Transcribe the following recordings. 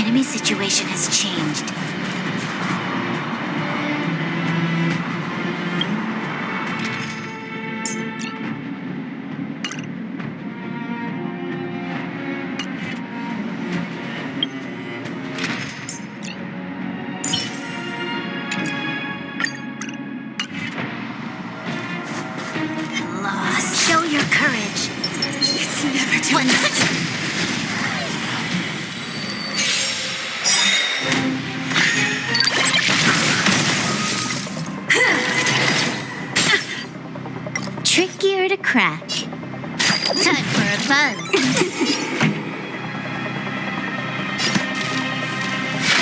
enemy situation has changed. Lost. Show your courage. It's never too late. Trickier to crack. Time for a buzz.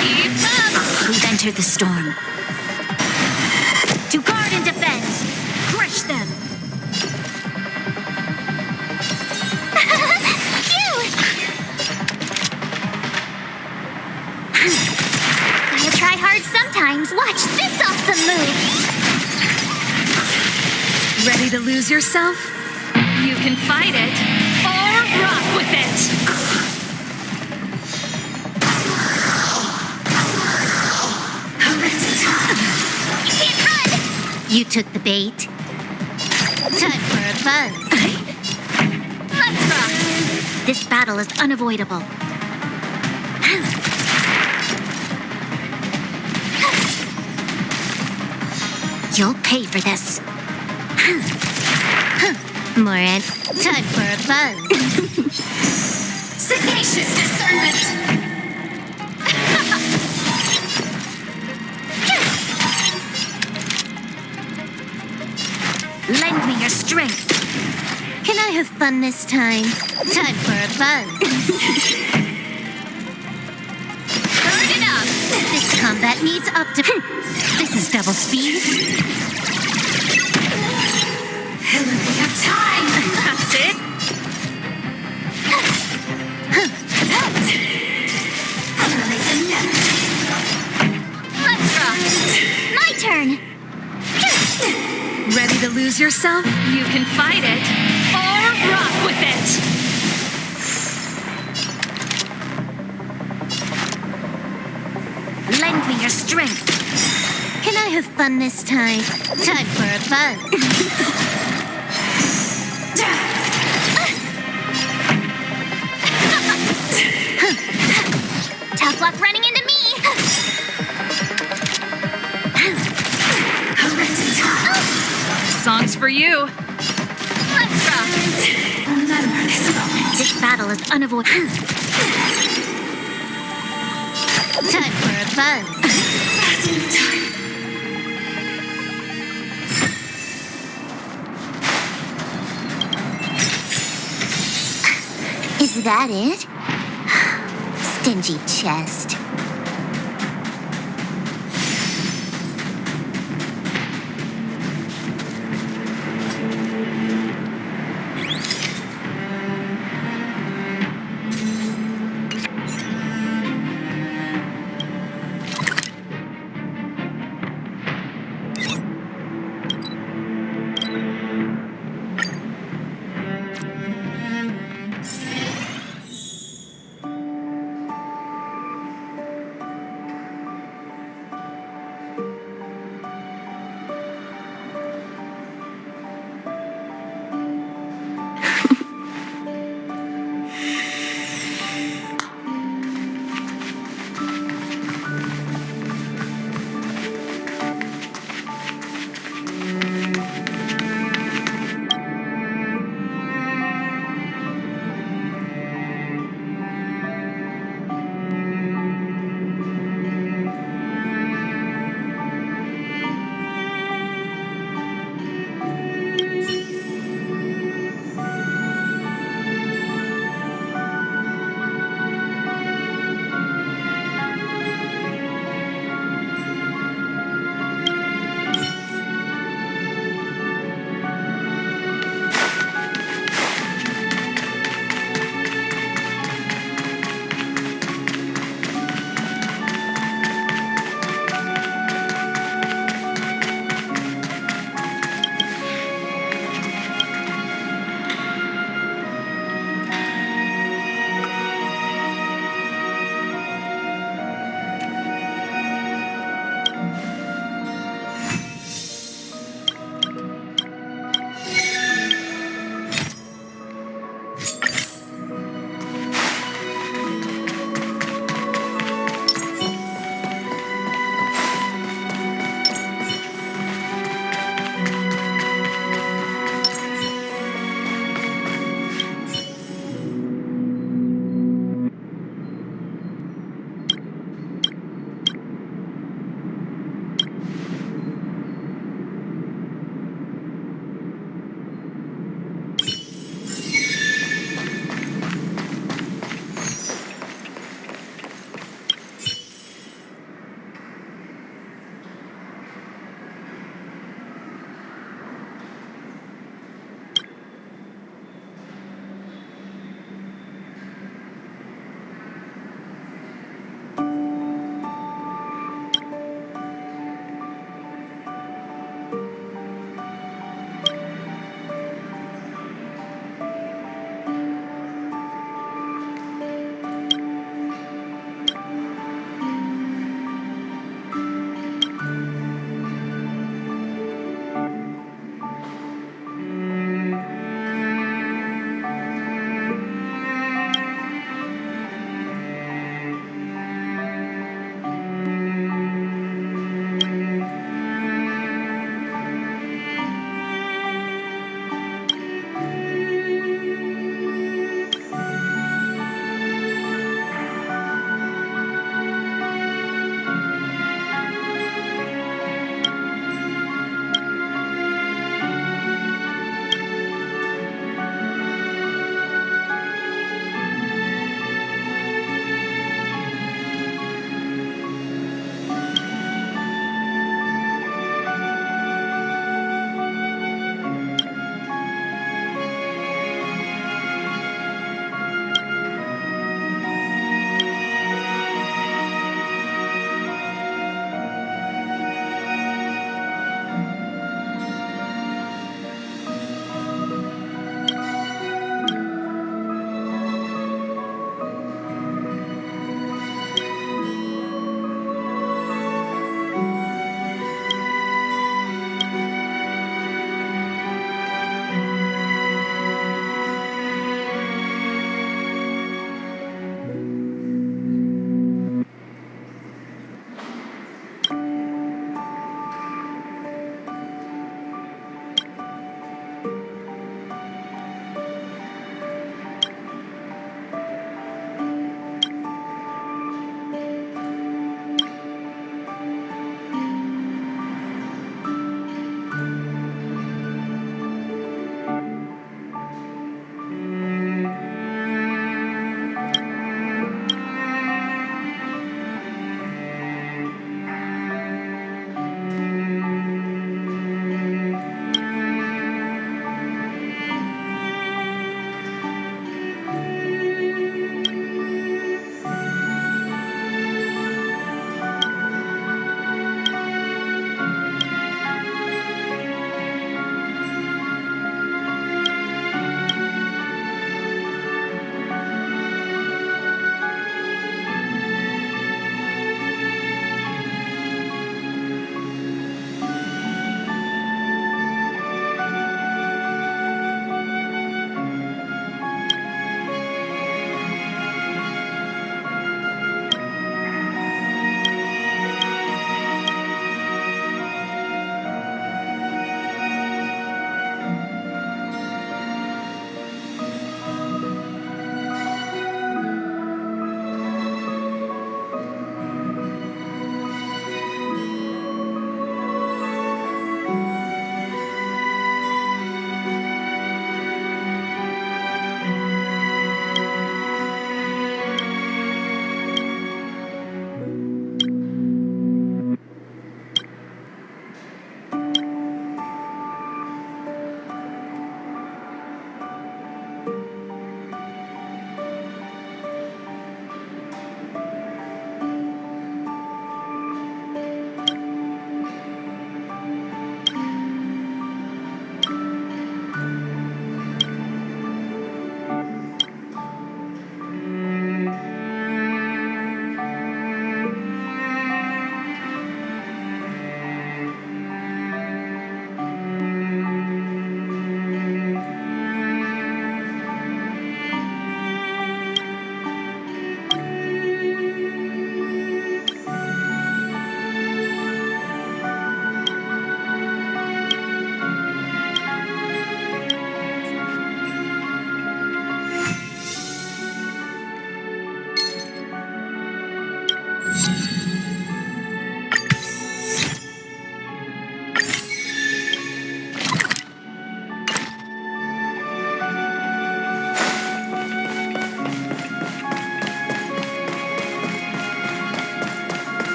Keep up! We've entered the storm. To guard and defend. Crush them. Gotta try hard sometimes. Watch this awesome move. Ready to lose yourself? You can fight it or rock with it. You can't run. You took the bait. Time for a buzz. Let's rock. This battle is unavoidable. You'll pay for this. Moran, time for a buzz. Sagacious discernment. Lend me your strength. Can I have fun this time? Time for a buzz. Burn it up. This combat needs This is double speed. We have time. That's it. Let's rock. My turn. Ready to lose yourself? You can fight it or rock with it. Lend me your strength. Can I have fun this time? Time for a buzz. Tough luck running into me. Songs for you. Let's rock. Remember this moment. This battle is unavoidable. Time for a buzz. Is that it? Stingy chest.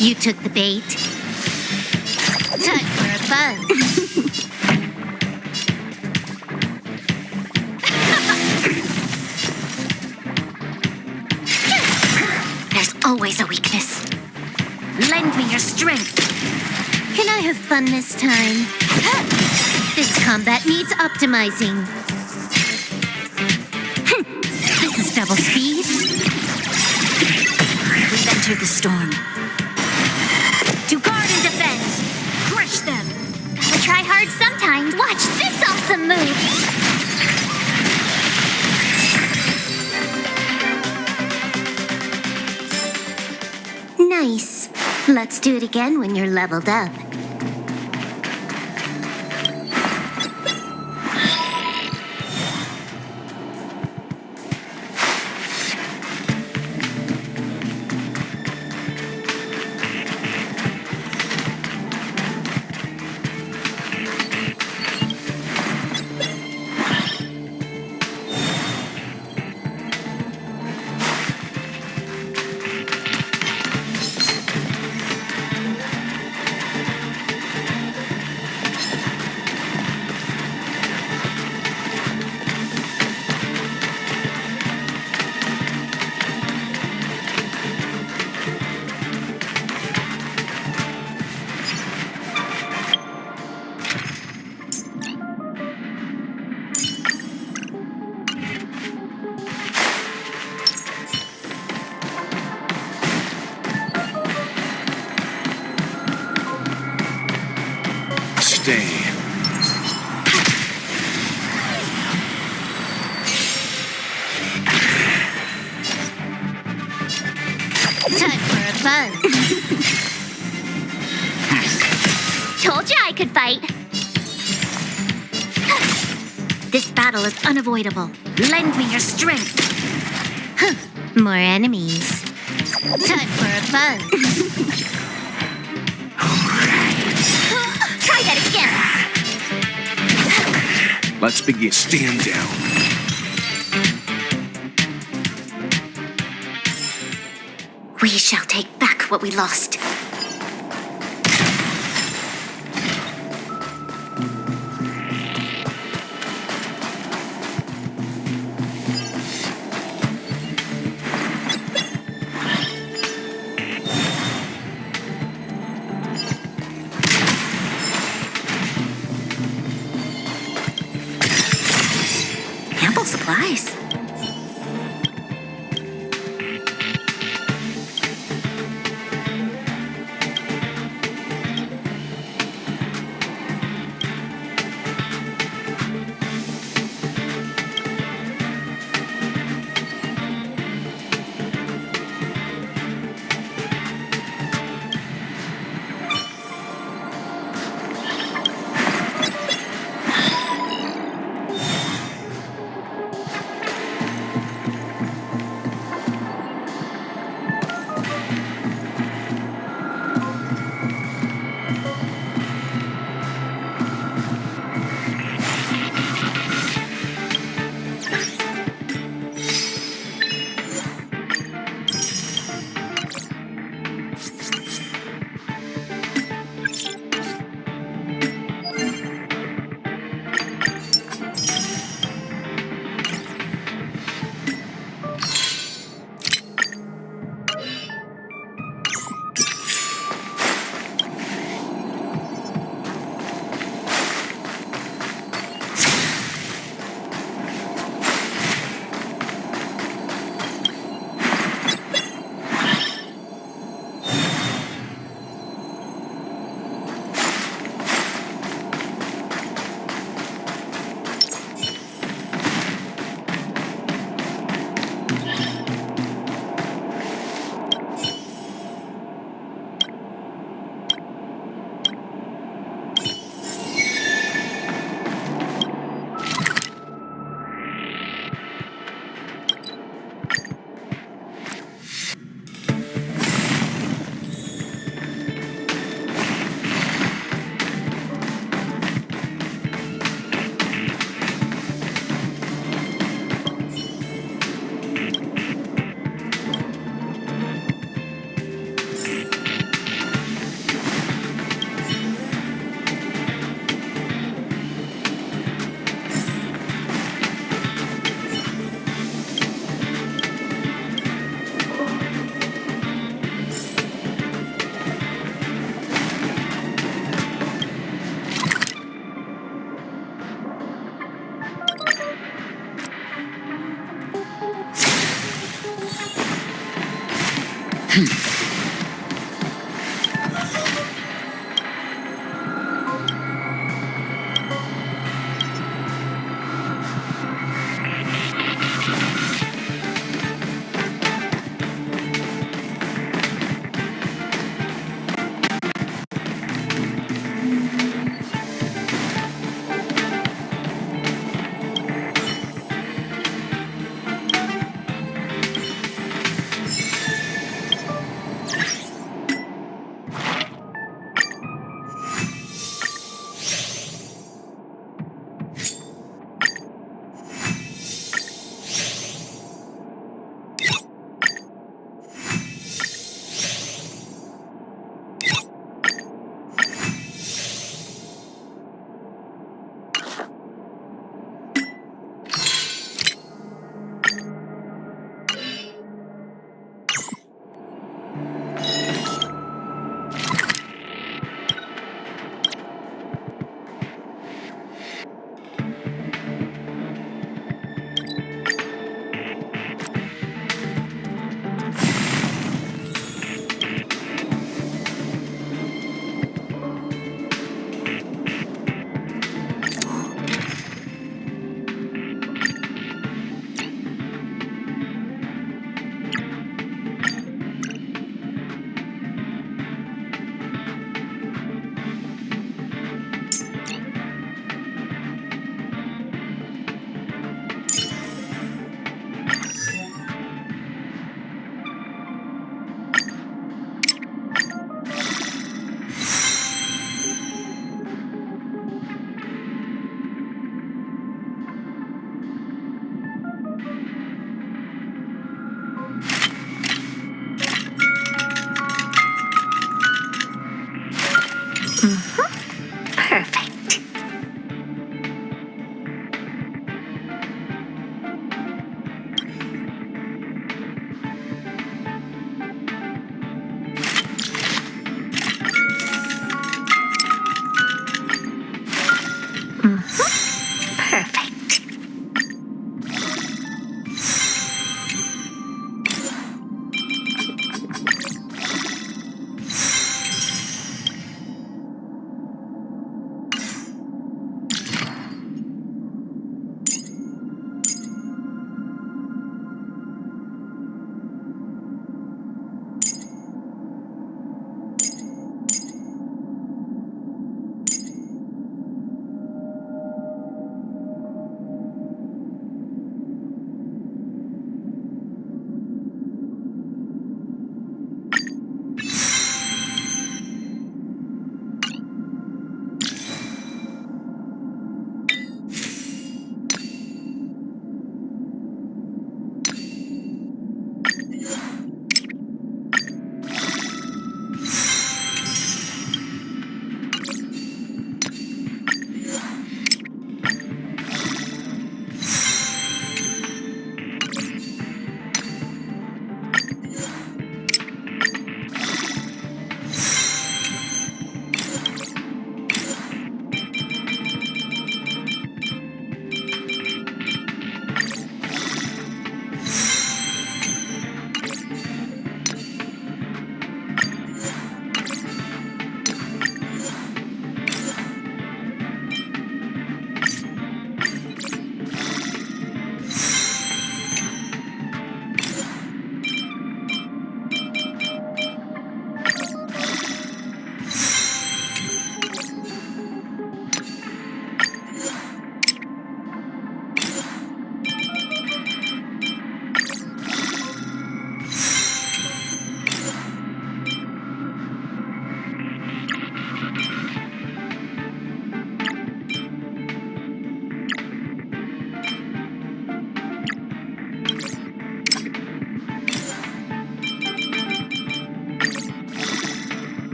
You took the bait. Time for a buzz. There's always a weakness. Lend me your strength. Can I have fun this time? This combat needs optimizing. This is double speed. We've entered the storm. To guard and defend. Crush them. Gotta try hard sometimes. Watch this awesome move. Nice. Let's do it again when you're leveled up. Stay. Time for a buzz. Told you I could fight. This battle is unavoidable. Lend me your strength. More enemies. Time for a buzz. Try that again. Let's begin. Stand down. We shall take back what we lost. Ample supplies.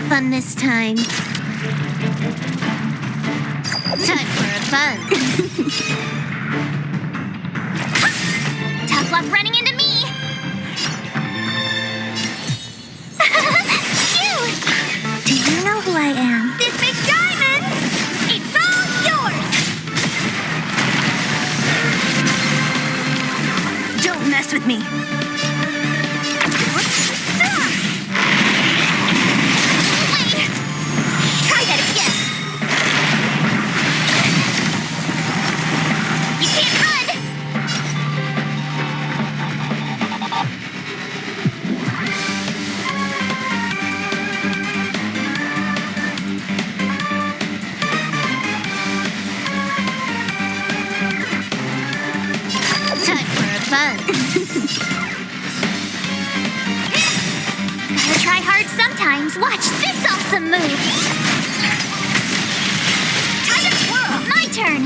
fun this time. Time for a buzz. Tough luck running into me. Phew. Do you know who I am? This big diamond, it's all yours. Don't mess with me. Wait. Try that again. You can't run. Time for a buzz. Gotta try hard sometimes. Watch this awesome move. Time to twirl. My turn.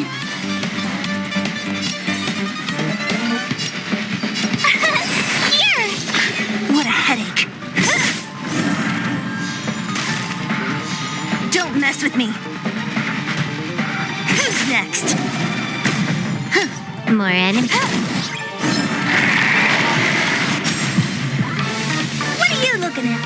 Here. What a headache. Don't mess with me. Who's next? More enemies. What are you looking at?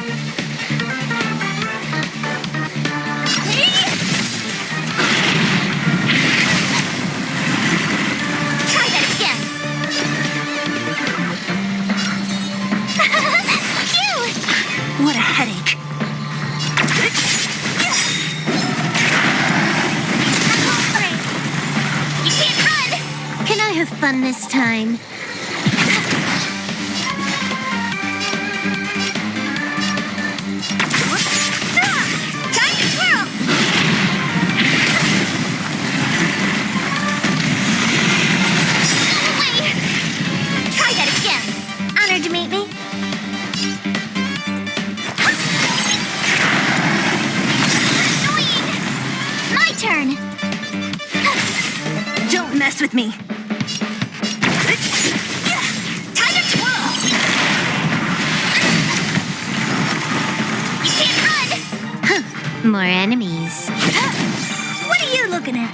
Try that again. Phew. What a headache. You can't run. Can I have fun this time? Time to twirl. Wait. Try that again. Honored to meet me. Annoying. My turn. Don't mess with me. Time to twirl. You can't run. More enemies. What are you looking at?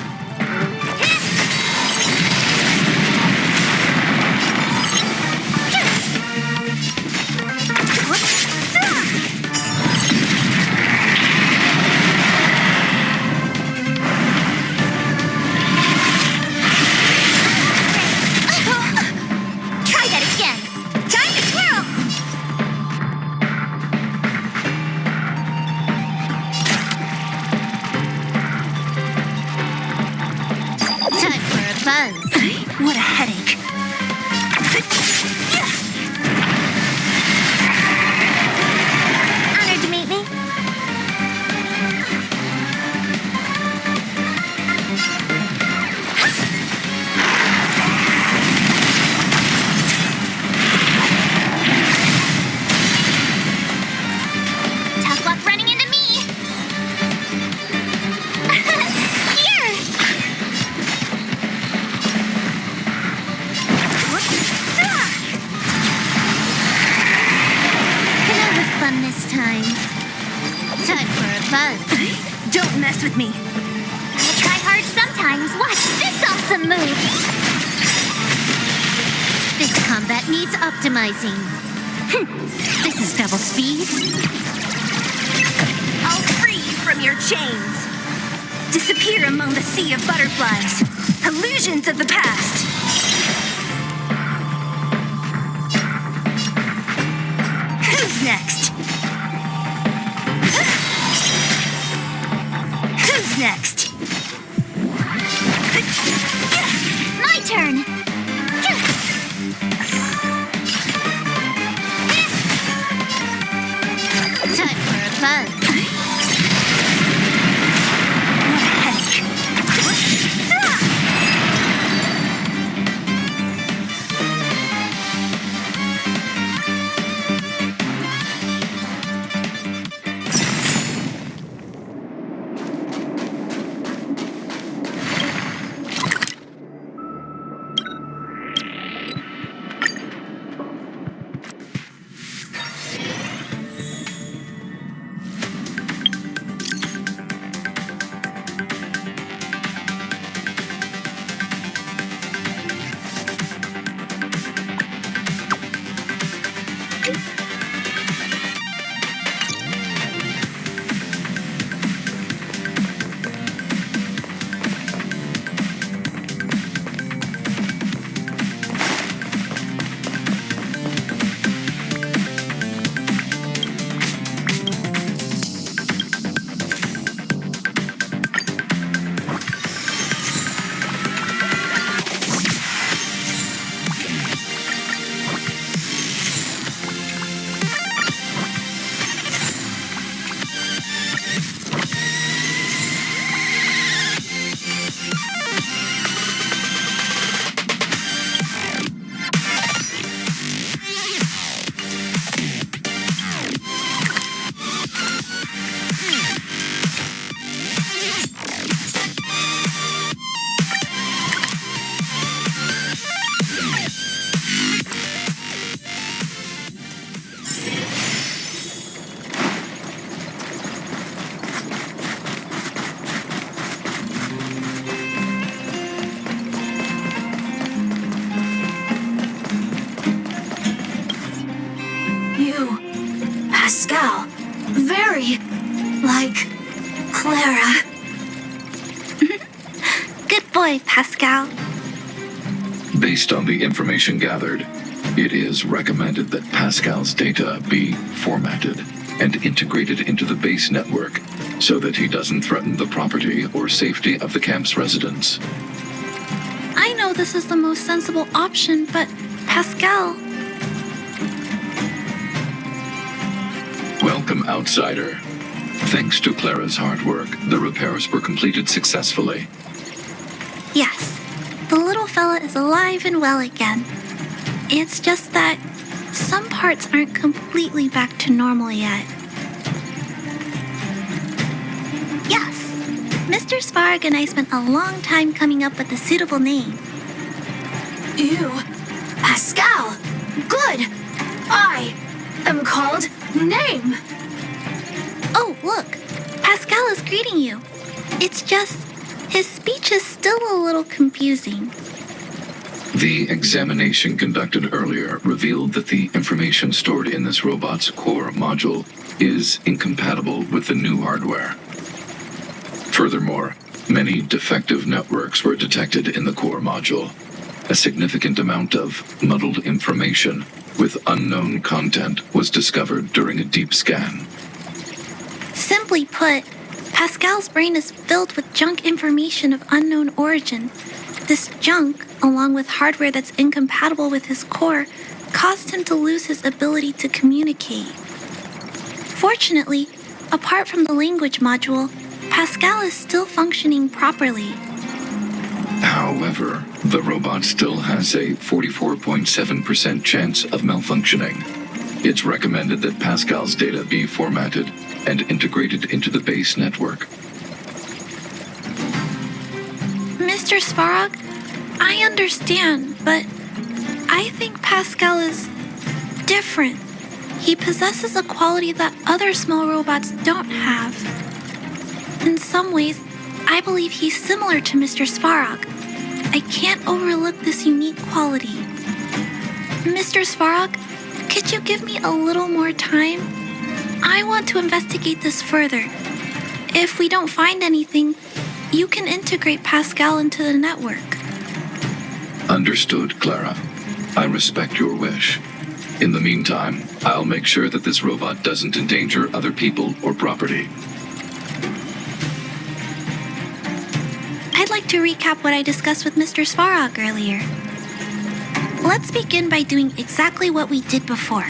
Try that again. Time to twirl. Time for a buzz. What a headache. Honored to meet me. Tough luck running into me. Here. Can I have fun this time? Time for a buzz. Don't mess with me. Gotta try hard sometimes. Watch this awesome move. This combat needs optimizing. This is double speed. I'll free you from your chains. Disappear among the sea of butterflies. Illusions of the past. Who's next? Who's next? My turn. Time for a buzz. What a headache. You, Pascal, very like Clara. Good boy, Pascal. Based on the information gathered, it is recommended that Pascal's data be formatted and integrated into the base network so that he doesn't threaten the property or safety of the camp's residents. I know this is the most sensible option, but Pascal... Welcome, outsider. Thanks to Clara's hard work, the repairs were completed successfully. Yes, the little fella is alive and well again. It's just that some parts aren't completely back to normal yet. Yes, Mr. Svarg and I spent a long time coming up with a suitable name. You, Pascal, good. I am called Name. Oh, look, Pascal is greeting you. It's just, his speech is still a little confusing. The examination conducted earlier revealed that the information stored in this robot's core module is incompatible with the new hardware. Furthermore, many defective networks were detected in the core module. A significant amount of muddled information with unknown content was discovered during a deep scan. Simply put, Pascal's brain is filled with junk information of unknown origin. This junk, along with hardware that's incompatible with his core, caused him to lose his ability to communicate. Fortunately, apart from the language module, Pascal is still functioning properly. However, the robot still has a 44.7% chance of malfunctioning. It's recommended that Pascal's data be formatted and integrated into the base network. Mr. Svarog, I understand, but I think Pascal is different. He possesses a quality that other small robots don't have. In some ways, I believe he's similar to Mr. Svarog. I can't overlook this unique quality. Mr. Svarog, could you give me a little more time? I want to investigate this further. If we don't find anything, you can integrate Pascal into the network. Understood, Clara. I respect your wish. In the meantime, I'll make sure that this robot doesn't endanger other people or property. I'd like to recap what I discussed with Mr. Svarog earlier. Let's begin by doing exactly what we did before.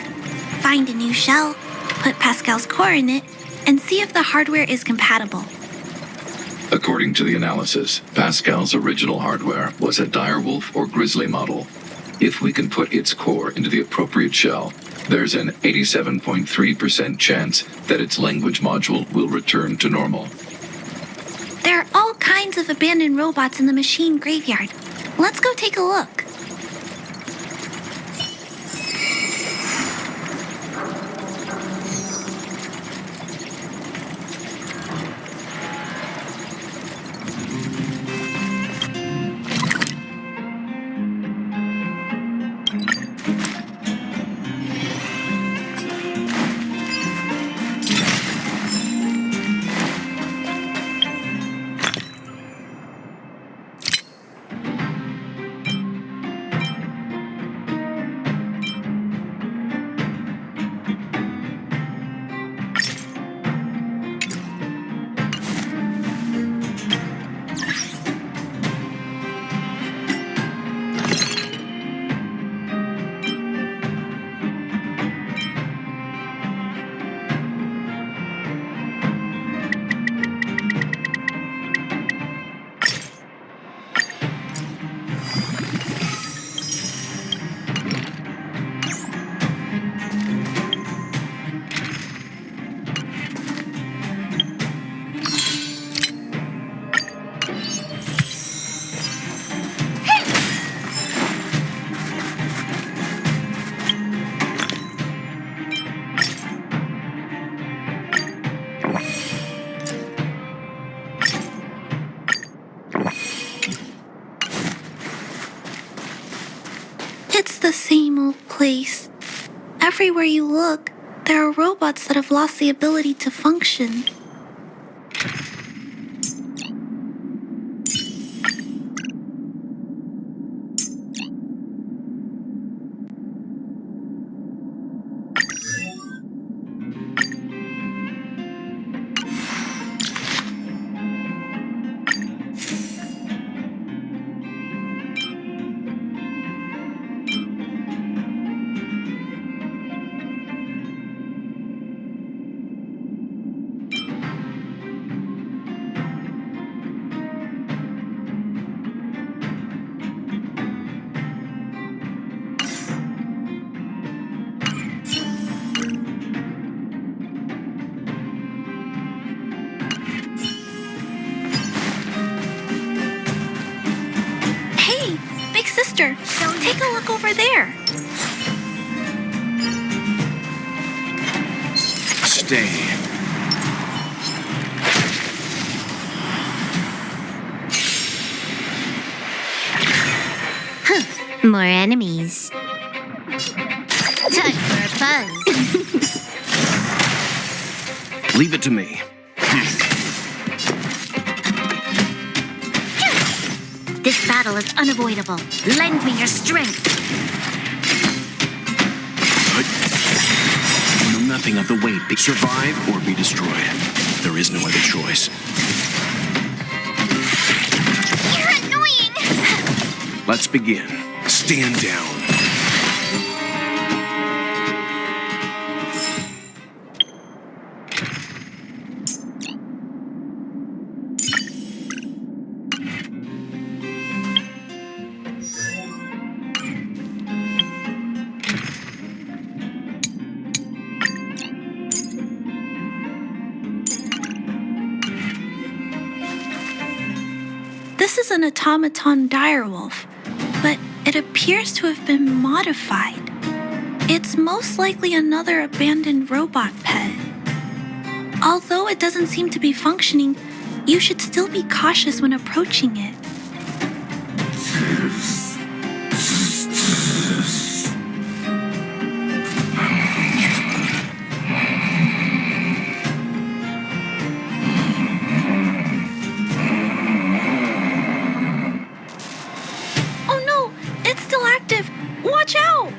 Find a new shell, put Pascal's core in it, and see if the hardware is compatible. According to the analysis, Pascal's original hardware was a direwolf or grizzly model. If we can put its core into the appropriate shell, there's an 87.3% chance that its language module will return to normal. There are all kinds of abandoned robots in the machine graveyard. Let's go take a look. It's the same old place. Everywhere you look, there are robots that have lost the ability to function. Hey, big sister, take a look over there. Stay. More enemies. Time for a buzz. Leave it to me. This battle is unavoidable. Lend me your strength. You know nothing of the weight. Survive or be destroyed. There is no other choice. You're annoying! Let's begin. Stand down. This is an automaton direwolf, but it appears to have been modified. It's most likely another abandoned robot pet. Although it doesn't seem to be functioning, you should still be cautious when approaching it. Oh no, it's still active. Watch out!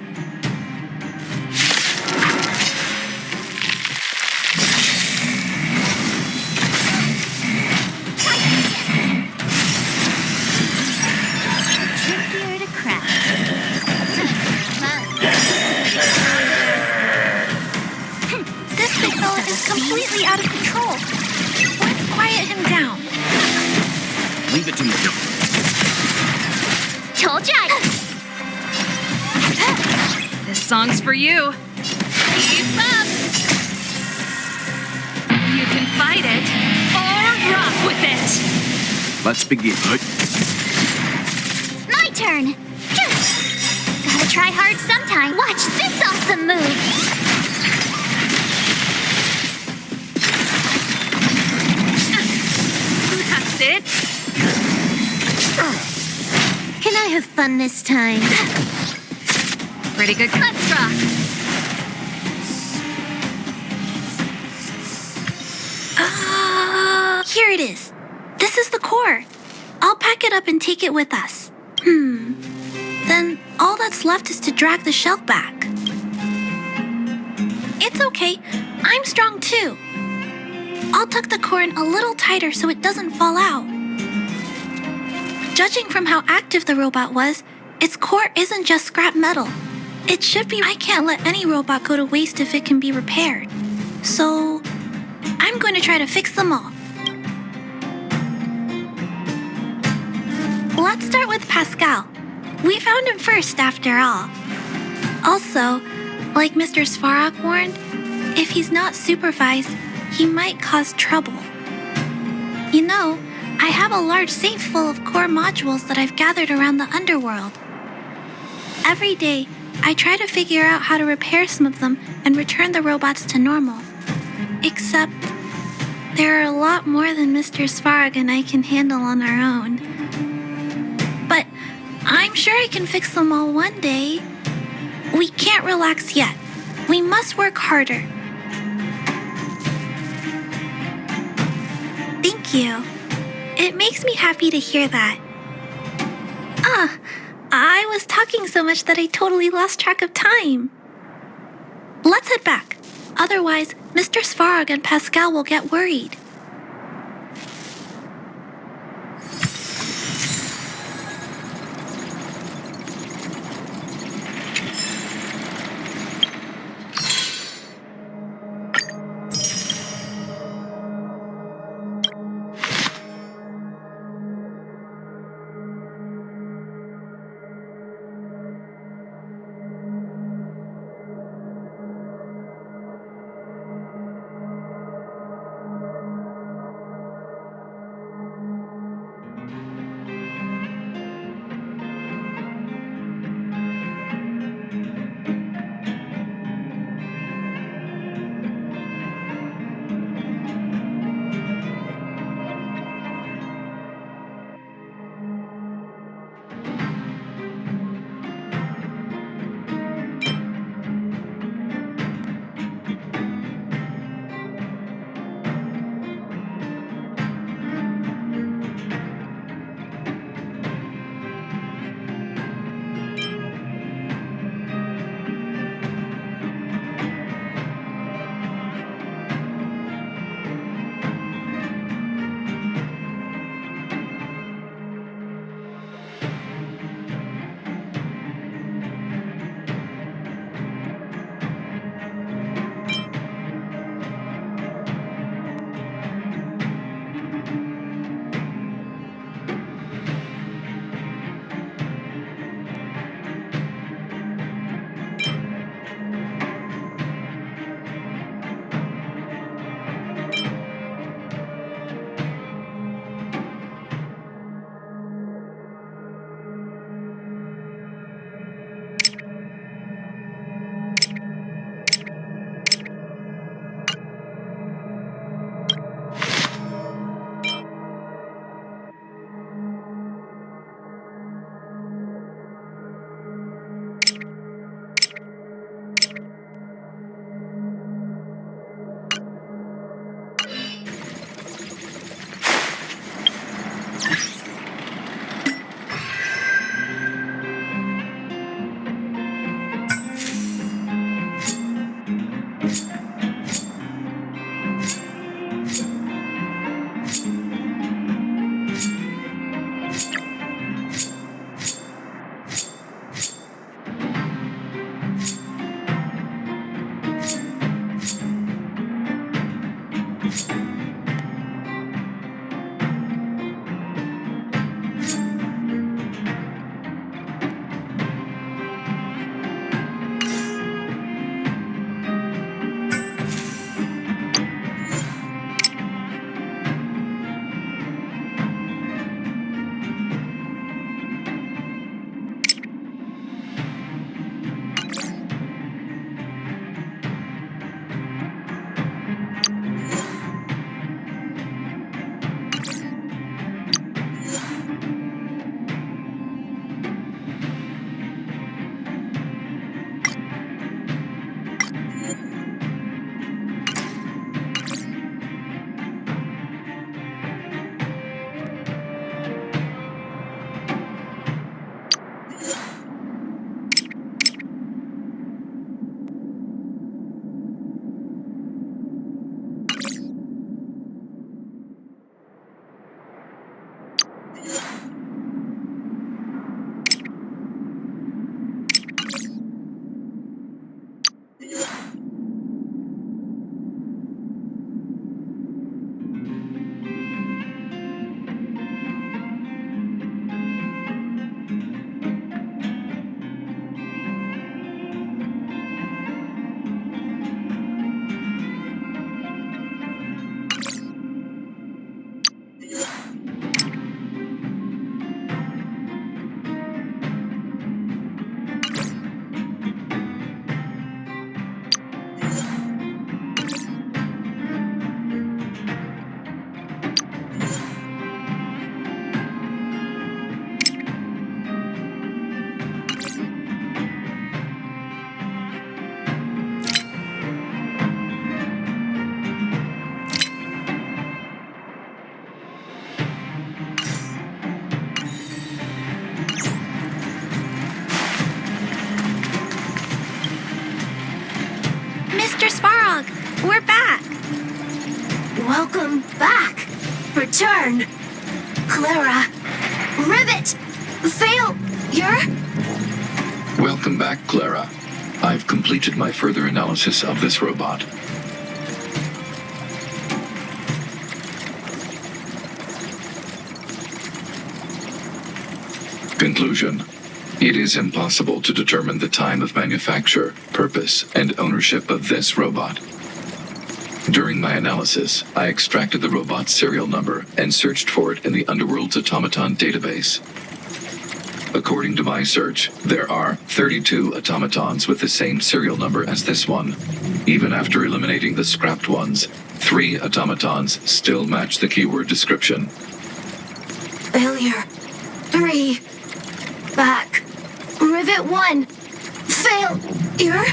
Trickier to crack. Time for a buzz. This big fella is completely out of control. Let's quiet him down. Leave it to me. Told ya! This song's for you. Keep up! You can fight it or rock with it. Let's begin. My turn! Gotta try hard sometime. Watch this awesome move! That's it. Can I have fun this time? Pretty good. Let's rock. Here it is. This is the core. I'll pack it up and take it with us. Then all that's left is to drag the shell back. It's okay. I'm strong too. I'll tuck the core in a little tighter so it doesn't fall out. Judging from how active the robot was, its core isn't just scrap metal. It should be. I can't let any robot go to waste if it can be repaired. So, I'm going to try to fix them all. Let's start with Pascal. We found him first, after all. Also, like Mr. Svarog warned, if he's not supervised, he might cause trouble. You know, I have a large safe full of core modules that I've gathered around the underworld. Every day, I try to figure out how to repair some of them and return the robots to normal. Except, there are a lot more than Mr. Svarog and I can handle on our own. But I'm sure I can fix them all one day. We can't relax yet. We must work harder. Thank you. It makes me happy to hear that. I was talking so much that I totally lost track of time. Let's head back. Otherwise, Mr. Svarog and Pascal will get worried. Mr. Svarog, we're back. Welcome back. Return. Clara. Rivet. Failure. Welcome back, Clara. I've completed my further analysis of this robot. Conclusion. It is impossible to determine the time of manufacture, purpose, and ownership of this robot. During my analysis, I extracted the robot's serial number and searched for it in the Underworld's automaton database. According to my search, there are 32 automatons with the same serial number as this one. Even after eliminating the scrapped ones, 3 automatons still match the keyword description. Failure. 3. Back. Rivet 1. Failure.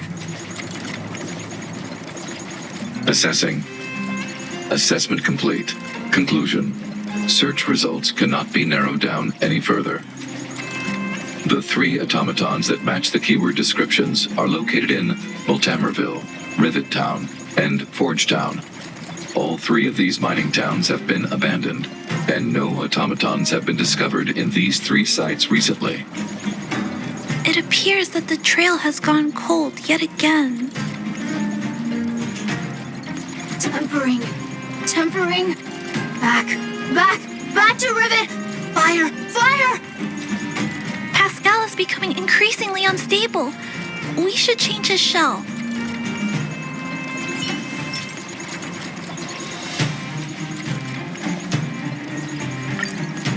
Assessing. Assessment complete. Conclusion. Search results cannot be narrowed down any further. The 3 automatons that match the keyword descriptions are located in Multamerville, Rivet Town, and Forge Town. All 3 of these mining towns have been abandoned, and no automatons have been discovered in these 3 sites recently. It appears that the trail has gone cold yet again. Tempering. Back to Rivet. Fire. Pascal is becoming increasingly unstable. We should change his shell.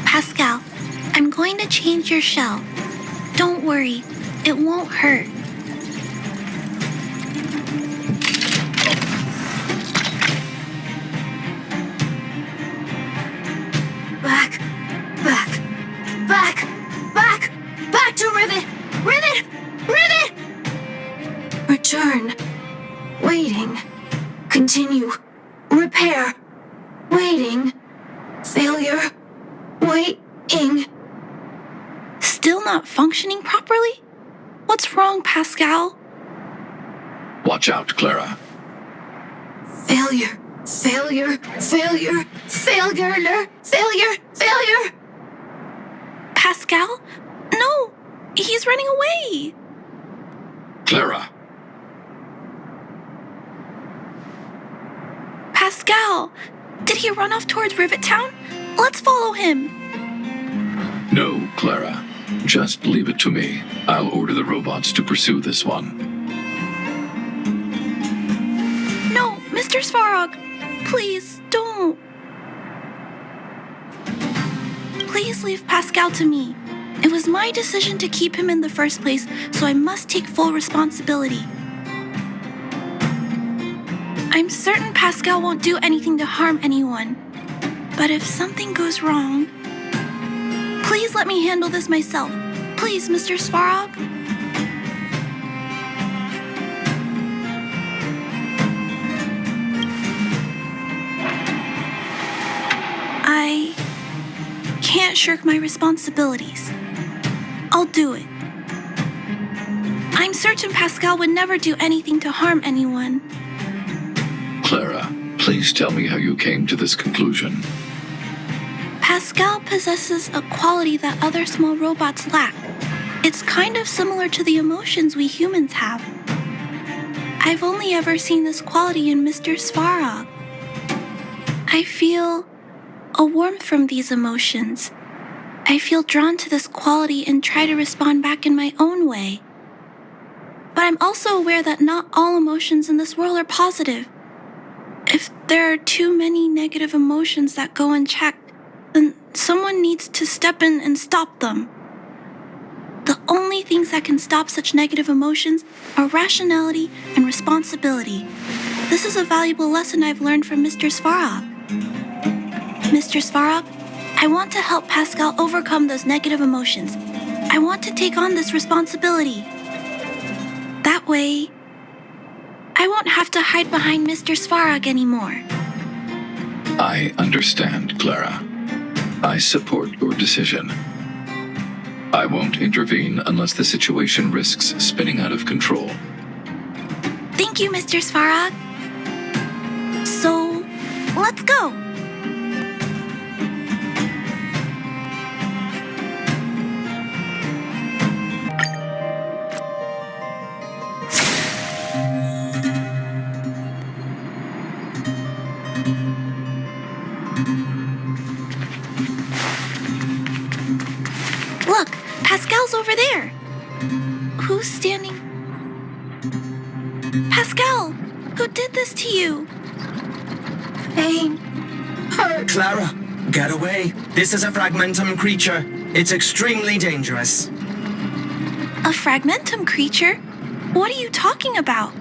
Pascal, I'm going to change your shell. Don't worry, it won't hurt. Back to Rivet. Return. Waiting. Continue. Repair. Waiting. Failure. Waiting. Still not functioning properly? What's wrong, Pascal? Watch out, Clara. Failure. Pascal? No! He's running away! Clara. Pascal! Did he run off towards Rivet Town? Let's follow him! No, Clara. Just leave it to me. I'll order the robots to pursue this one. No, Mr. Svarog! Please, don't! Please leave Pascal to me. It was my decision to keep him in the first place, so I must take full responsibility. I'm certain Pascal won't do anything to harm anyone. But if something goes wrong, please let me handle this myself. Please, Mr. Svarog. I can't shirk my responsibilities. I'll do it. I'm certain Pascal would never do anything to harm anyone. Clara, please tell me how you came to this conclusion. Pascal possesses a quality that other small robots lack. It's kind of similar to the emotions we humans have. I've only ever seen this quality in Mr. Svarog. I feel a warmth from these emotions. I feel drawn to this quality and try to respond back in my own way. But I'm also aware that not all emotions in this world are positive. If there are too many negative emotions that go unchecked, then someone needs to step in and stop them. The only things that can stop such negative emotions are rationality and responsibility. This is a valuable lesson I've learned from Mr. Svarog. Mr. Svarog, I want to help Pascal overcome those negative emotions. I want to take on this responsibility. That way, I won't have to hide behind Mr. Svarog anymore. I understand, Clara. I support your decision. I won't intervene unless the situation risks spinning out of control. Thank you, Mr. Svarog. So, let's go. Look, Pascal's over there. Who's standing? Pascal, who did this to you? Pain. Hurt. Clara, get away. This is a fragmentum creature. It's extremely dangerous. A fragmentum creature? What are you talking about?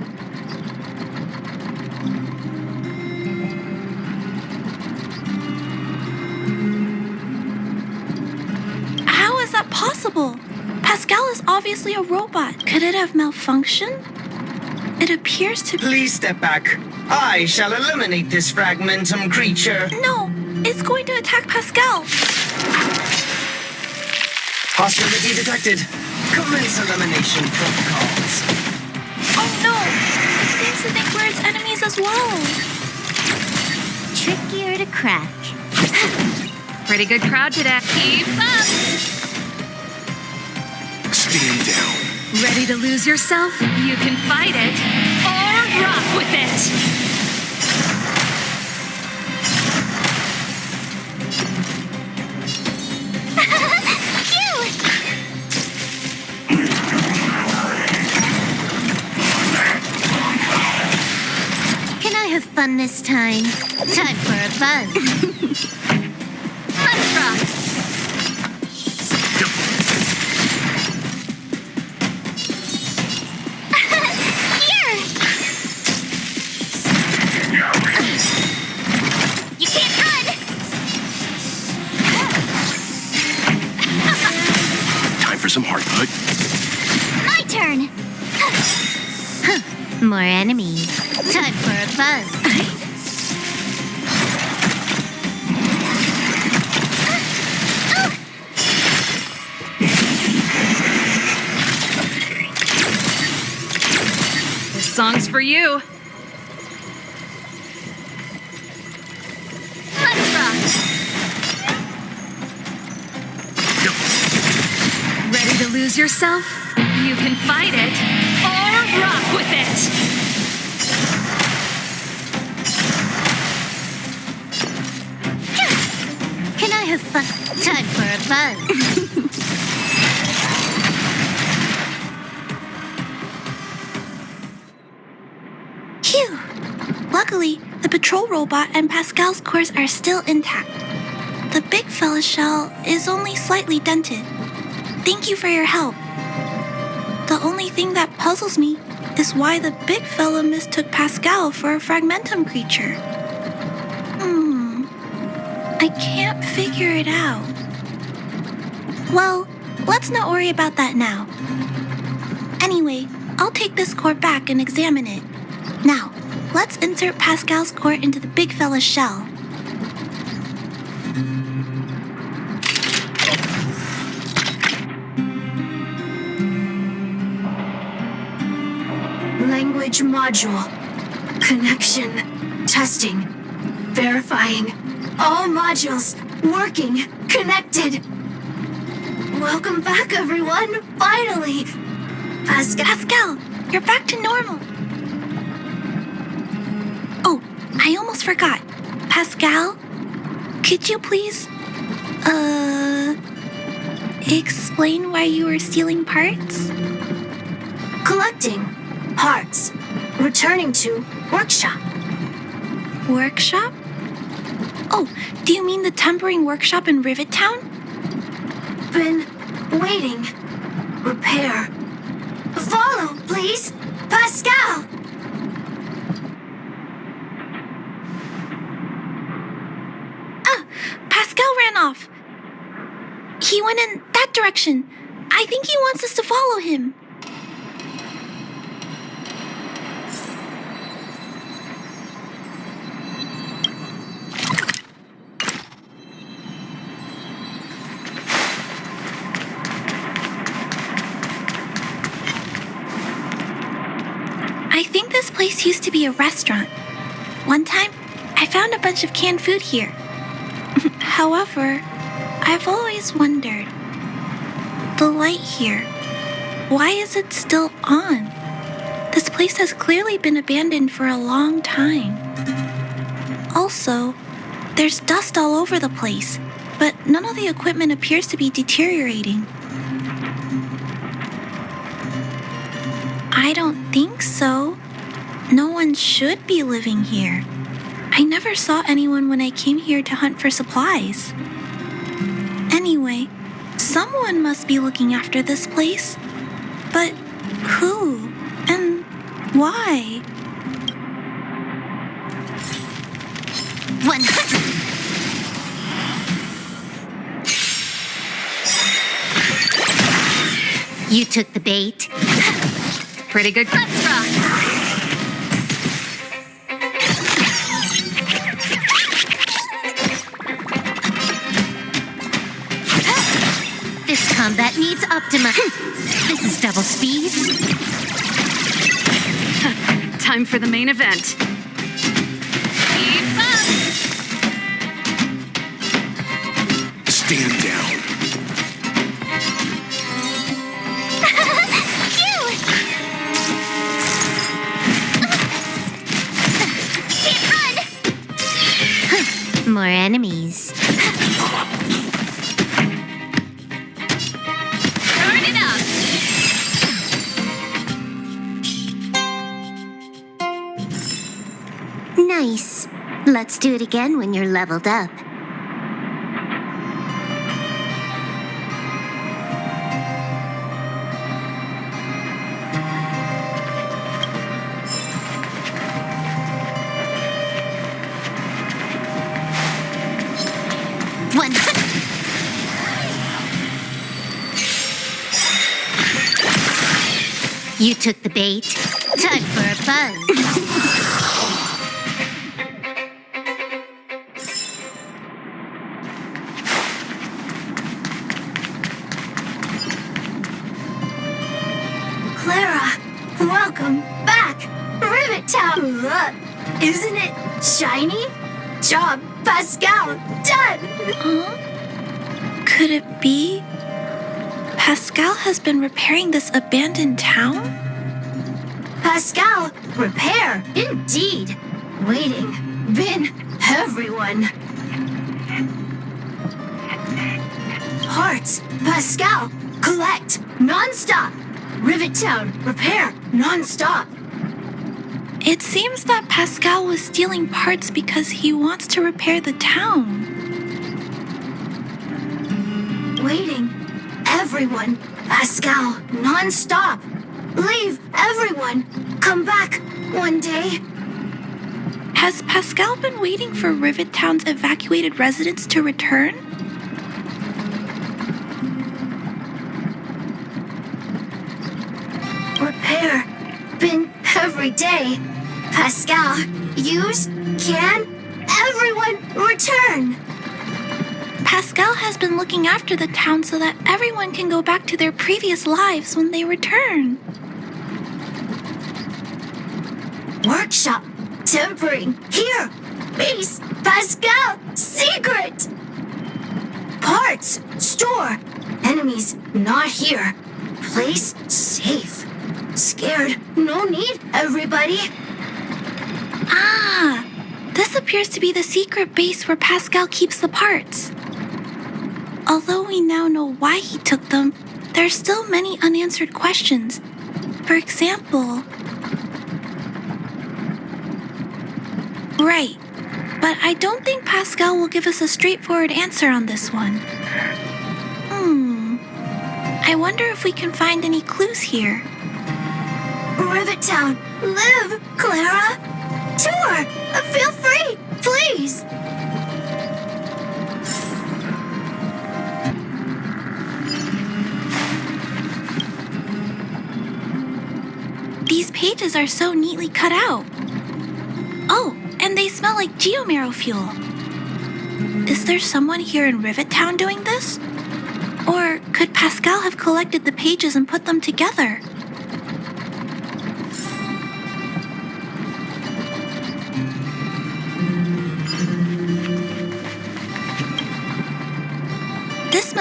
How is that possible? Pascal is obviously a robot. Could it have malfunctioned? It appears to be... Please step back. I shall eliminate this fragmentum creature. No, it's going to attack Pascal. Hostility detected. Commence elimination protocols. Oh no! It seems to think we're its enemies as well. Trickier to crack. Pretty good crowd today. Keep up! Stand down. Ready to lose yourself? You can fight it or rock with it. Can I have fun this time? Time for a buzz. Let's rock. Here! You can't run! Time for some hard foot. My turn! More enemies. Time for a buzz. This song's for you. Let's rock! Ready to lose yourself? You can fight it or rock with it. Can I have fun? Time for a buzz. Phew! Luckily, the patrol robot and Pascal's cores are still intact. The big fella's shell is only slightly dented. Thank you for your help. The only thing that puzzles me is why the big fella mistook Pascal for a fragmentum creature. I can't figure it out. Well, let's not worry about that now. Anyway, I'll take this core back and examine it. Now, let's insert Pascal's core into the big fella's shell. Language module. Connection. Testing. Verifying. All modules working. Connected. Welcome back, everyone. Finally. Pascal, you're back to normal. Oh, I almost forgot. Pascal, could you please, explain why you were stealing parts? Collecting. Parts. Returning to workshop. Workshop? Oh, do you mean the tempering workshop in Rivet Town? Been waiting. Repair. Follow, please. Pascal! Pascal ran off. He went in that direction. I think he wants us to follow him. I think this place place used to be a restaurant. One time, I found a bunch of canned food here. However, I've always wondered, the light here, why is it still on? This place has clearly been abandoned for a long time. Also, there's dust all over the place, but none of the equipment appears to be deteriorating. I don't think so. No one should be living here. I never saw anyone when I came here to hunt for supplies. Anyway, someone must be looking after this place. But who and why? 100. You took the bait. Pretty good. Let's rock. This combat needs Optima. This is double speed. Time for the main event. Keep up! Stand down. More enemies. Turn it up! Nice. Let's do it again when you're leveled up. You took the bait. Time for a buzz. Clara, welcome back. Rivet Town. Isn't it shiny? Job, Pascal, done. Could it be Pascal has been repairing this abandoned town? Pascal, repair, indeed. Waiting, been everyone. Parts, Pascal, collect, non-stop. Rivet Town, repair, non-stop. It seems that Pascal was stealing parts because he wants to repair the town. Waiting, everyone, Pascal, non-stop. Leave, everyone. Come back one day. Has Pascal been waiting for Rivet Town's evacuated residents to return? Repair, been every day. Pascal, use, can, everyone return. Pascal has been looking after the town so that everyone can go back to their previous lives when they return. Workshop, tempering, here. Base, Pascal, secret. Parts, store. Enemies, not here. Place, safe. Scared, no need, everybody. Ah, this appears to be the secret base where Pascal keeps the parts. Although we now know why he took them, there are still many unanswered questions. For example... Right, but I don't think Pascal will give us a straightforward answer on this one. I wonder if we can find any clues here. Rivet Town, live, Clara. Tour, feel free, please. These pages are so neatly cut out. Oh, and they smell like geomarrow fuel. Is there someone here in Rivet Town doing this? Or could Pascal have collected the pages and put them together?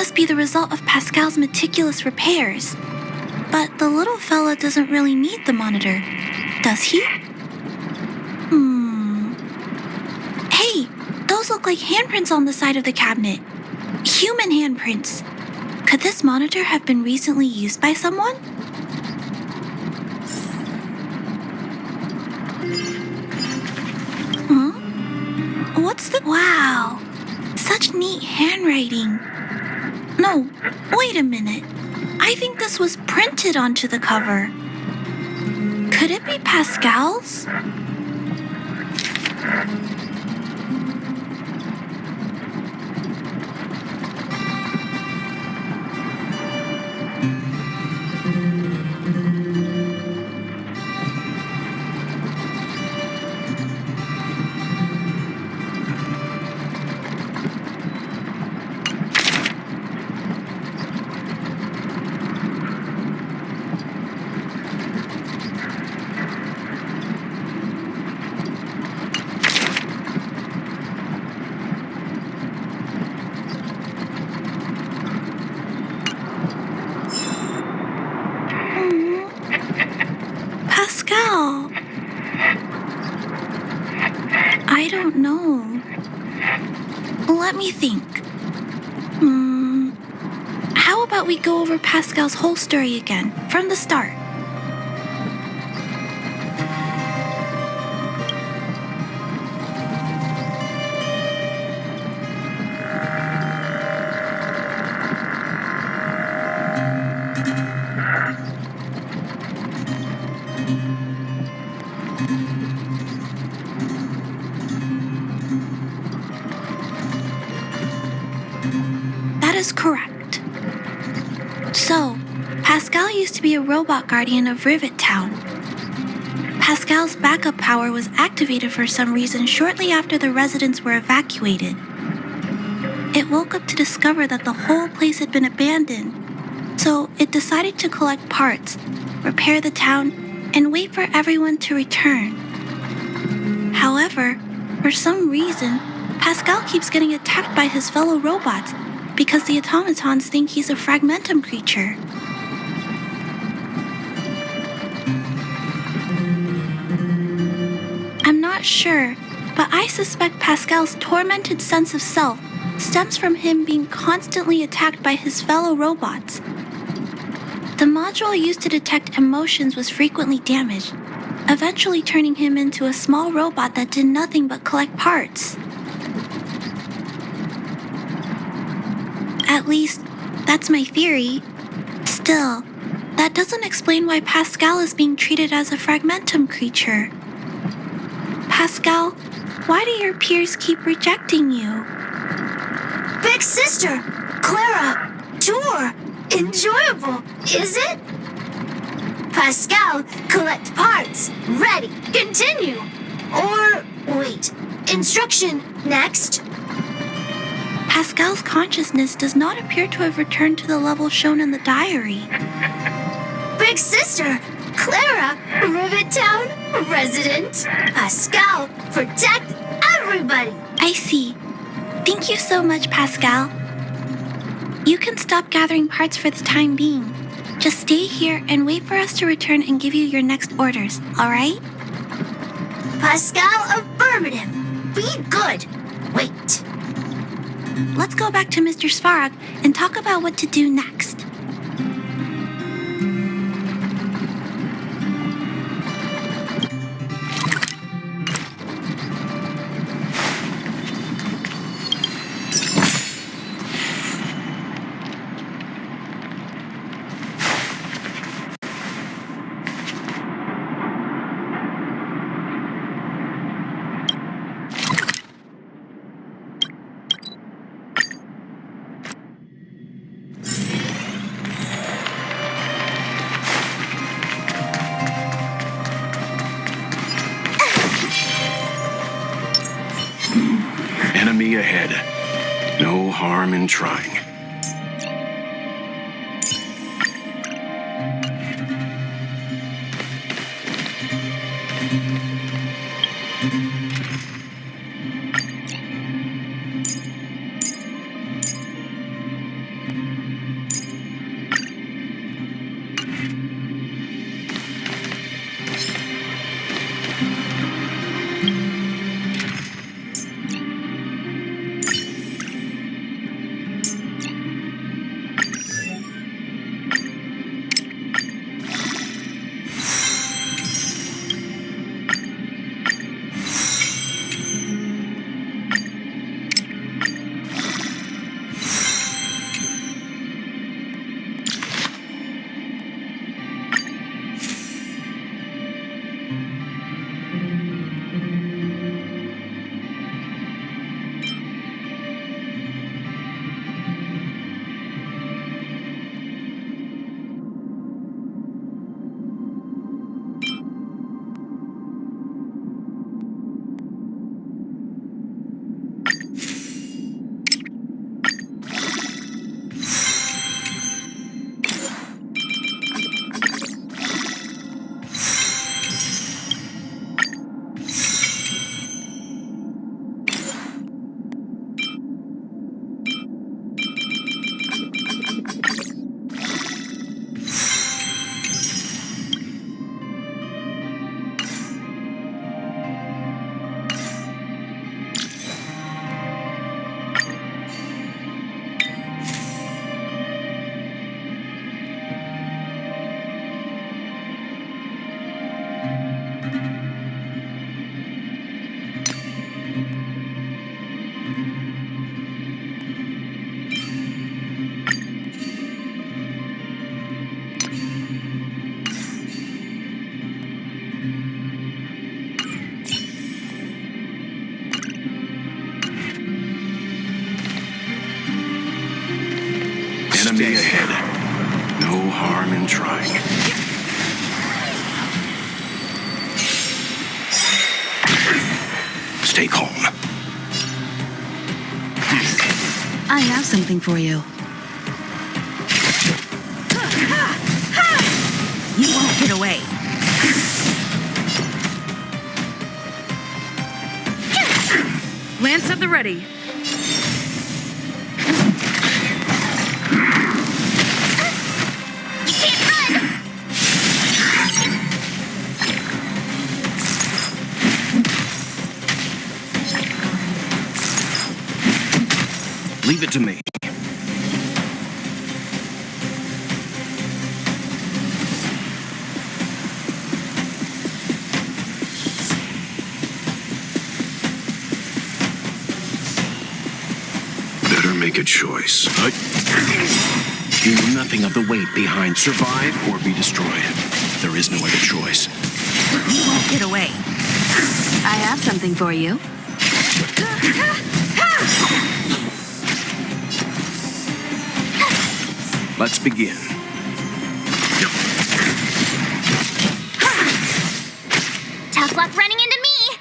must be the result of Pascal's meticulous repairs. But the little fella doesn't really need the monitor, does he? Hey, those look like handprints on the side of the cabinet. Human handprints. Could this monitor have been recently used by someone? Huh? What's the... Wow. Such neat handwriting. No, wait a minute. I think this was printed onto the cover. Could it be Pascal's? Pascal. I don't know. Let me think. How about we go over Pascal's whole story again, from the start? That is correct. So, Pascal used to be a robot guardian of Rivet Town. Pascal's backup power was activated for some reason shortly after the residents were evacuated. It woke up to discover that the whole place had been abandoned, so it decided to collect parts, repair the town, and wait for everyone to return. However, for some reason, Pascal keeps getting attacked by his fellow robots because the automatons think he's a fragmentum creature. I'm not sure, but I suspect Pascal's tormented sense of self stems from him being constantly attacked by his fellow robots. The module used to detect emotions was frequently damaged, eventually turning him into a small robot that did nothing but collect parts. At least, that's my theory. Still, that doesn't explain why Pascal is being treated as a fragmentum creature. Pascal, why do your peers keep rejecting you? Big sister, Clara, tour, enjoyable, is it? Pascal, collect parts, ready, continue. Or, wait, instruction, next. Pascal's consciousness does not appear to have returned to the level shown in the diary. Big sister, Clara, Rivet Town, resident. Pascal, protect everybody. I see. Thank you so much, Pascal. You can stop gathering parts for the time being. Just stay here and wait for us to return and give you your next orders, alright? Pascal, affirmative. Be good. Wait. Let's go back to Mr. Svarog and talk about what to do next. Enemy ahead. No harm in trying. enemy ahead. No harm in trying. Stay calm. I have something for you. You won't get away. Lance at the ready. You can't run! Leave it to me. Better make a choice. Do nothing of the weight behind. Survive or be destroyed. There is no other choice. You won't get away. I have something for you. Let's begin. Tough luck running into me!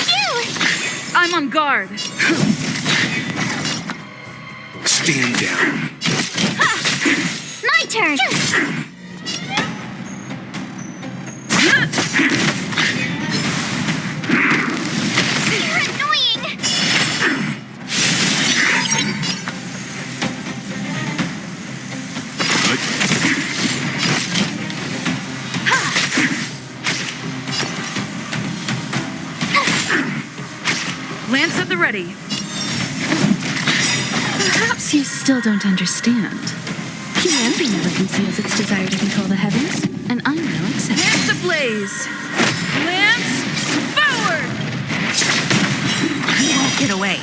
Phew! I'm on guard. Stand down. My turn! You're annoying! Lance at the ready. Perhaps you still don't understand. Humanity never conceals its desire to control the heavens, and I'm no exception. Lance ablaze. Lance forward. You won't get away.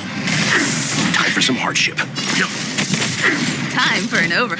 Time for some hardship. Time for an over.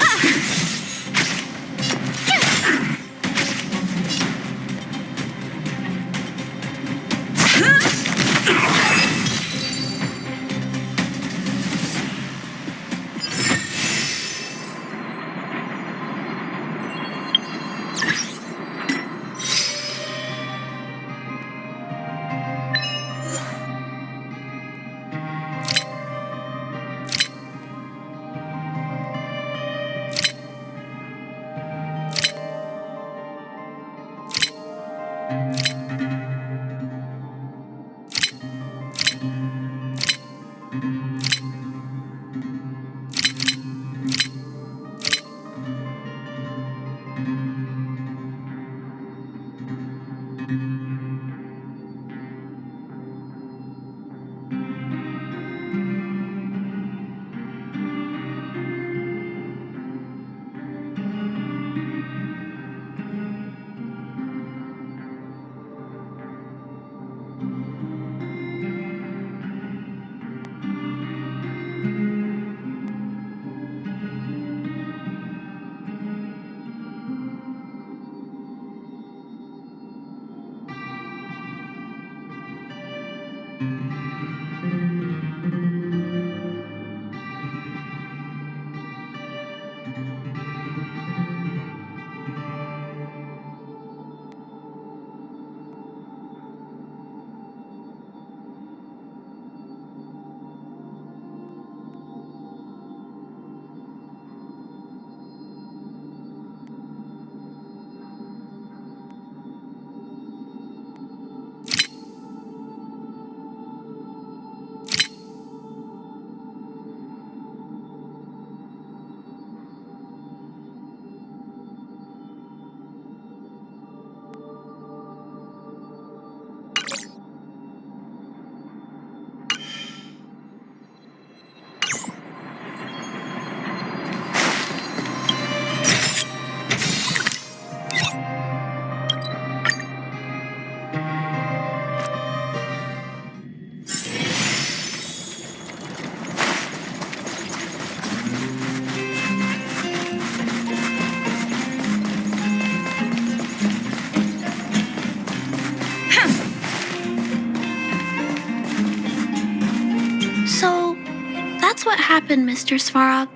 what happened, Mr. Svarog.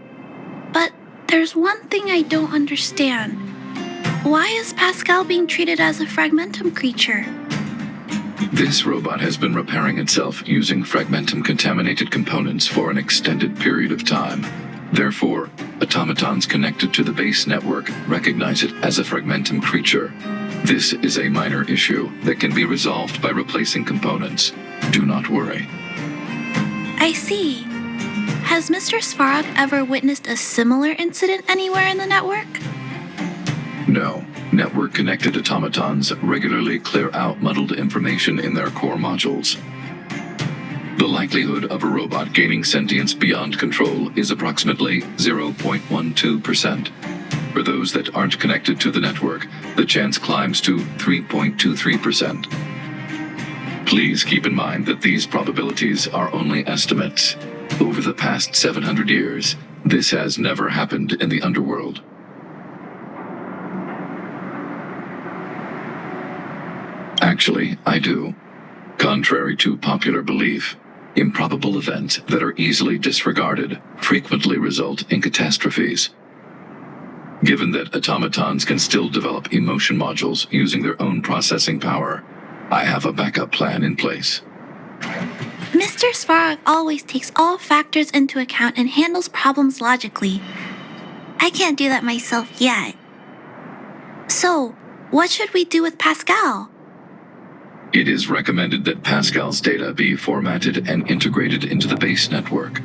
But there's one thing I don't understand. Why is Pascal being treated as a fragmentum creature? This robot has been repairing itself using fragmentum-contaminated components for an extended period of time. Therefore, automatons connected to the base network recognize it as a fragmentum creature. This is a minor issue that can be resolved by replacing components. Do not worry. I see. Has Mr. Svarog ever witnessed a similar incident anywhere in the network? No. Network-connected automatons regularly clear out muddled information in their core modules. The likelihood of a robot gaining sentience beyond control is approximately 0.12%. For those that aren't connected to the network, the chance climbs to 3.23%. Please keep in mind that these probabilities are only estimates. Over the past 700 years, this has never happened in the underworld. Actually, I do. Contrary to popular belief, improbable events that are easily disregarded frequently result in catastrophes. Given that automatons can still develop emotion modules using their own processing power, I have a backup plan in place. Mr. Svarog always takes all factors into account and handles problems logically. I can't do that myself yet. So, what should we do with Pascal? It is recommended that Pascal's data be formatted and integrated into the base network.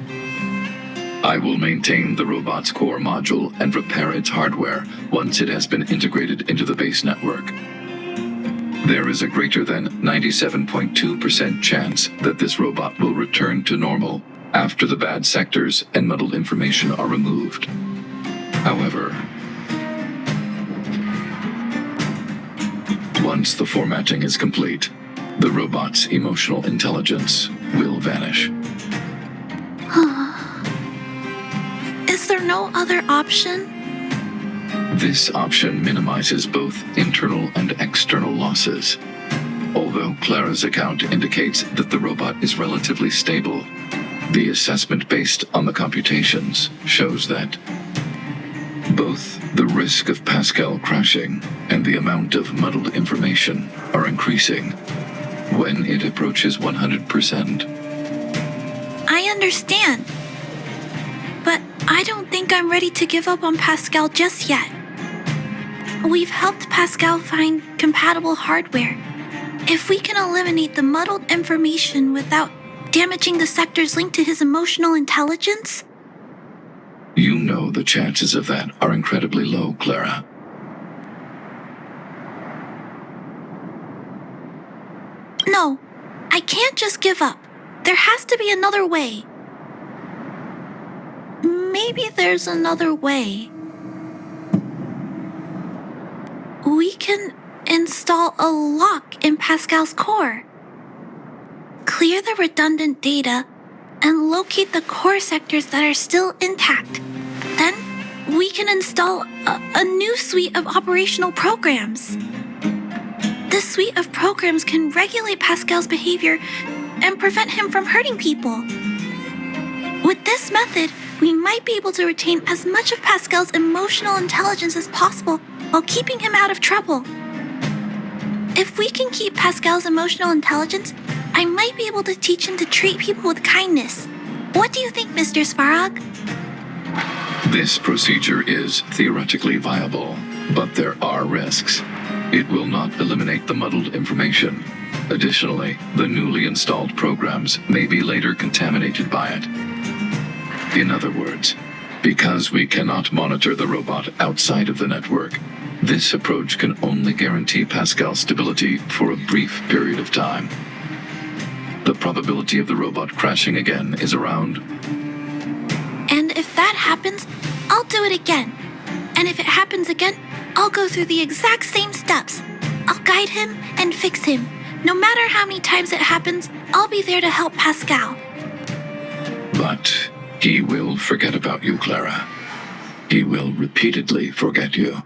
I will maintain the robot's core module and repair its hardware once it has been integrated into the base network. There is a greater than 97.2% chance that this robot will return to normal after the bad sectors and muddled information are removed. However, once the formatting is complete, the robot's emotional intelligence will vanish. Is there no other option? This option minimizes both internal and external losses. Although Clara's account indicates that the robot is relatively stable, the assessment based on the computations shows that both the risk of Pascal crashing and the amount of muddled information are increasing when it approaches 100%. I understand. But I don't think I'm ready to give up on Pascal just yet. We've helped Pascal find compatible hardware. If we can eliminate the muddled information without damaging the sectors linked to his emotional intelligence, You know the chances of that are incredibly low, Clara. no, I can't just give up. There has to be another way. Maybe there's another way. We can install a lock in Pascal's core. Clear the redundant data and locate the core sectors that are still intact. Then we can install a new suite of operational programs. This suite of programs can regulate Pascal's behavior and prevent him from hurting people. With this method, we might be able to retain as much of Pascal's emotional intelligence as possible while keeping him out of trouble. If we can keep Pascal's emotional intelligence, I might be able to teach him to treat people with kindness. What do you think, Mr. Svarog? This procedure is theoretically viable, but there are risks. It will not eliminate the muddled information. Additionally, the newly installed programs may be later contaminated by it. In other words, because we cannot monitor the robot outside of the network, this approach can only guarantee Pascal's stability for a brief period of time. The probability of the robot crashing again is around. And if that happens, I'll do it again. And if it happens again, I'll go through the exact same steps. I'll guide him and fix him. No matter how many times it happens, I'll be there to help Pascal. But he will forget about you, Clara. He will repeatedly forget you,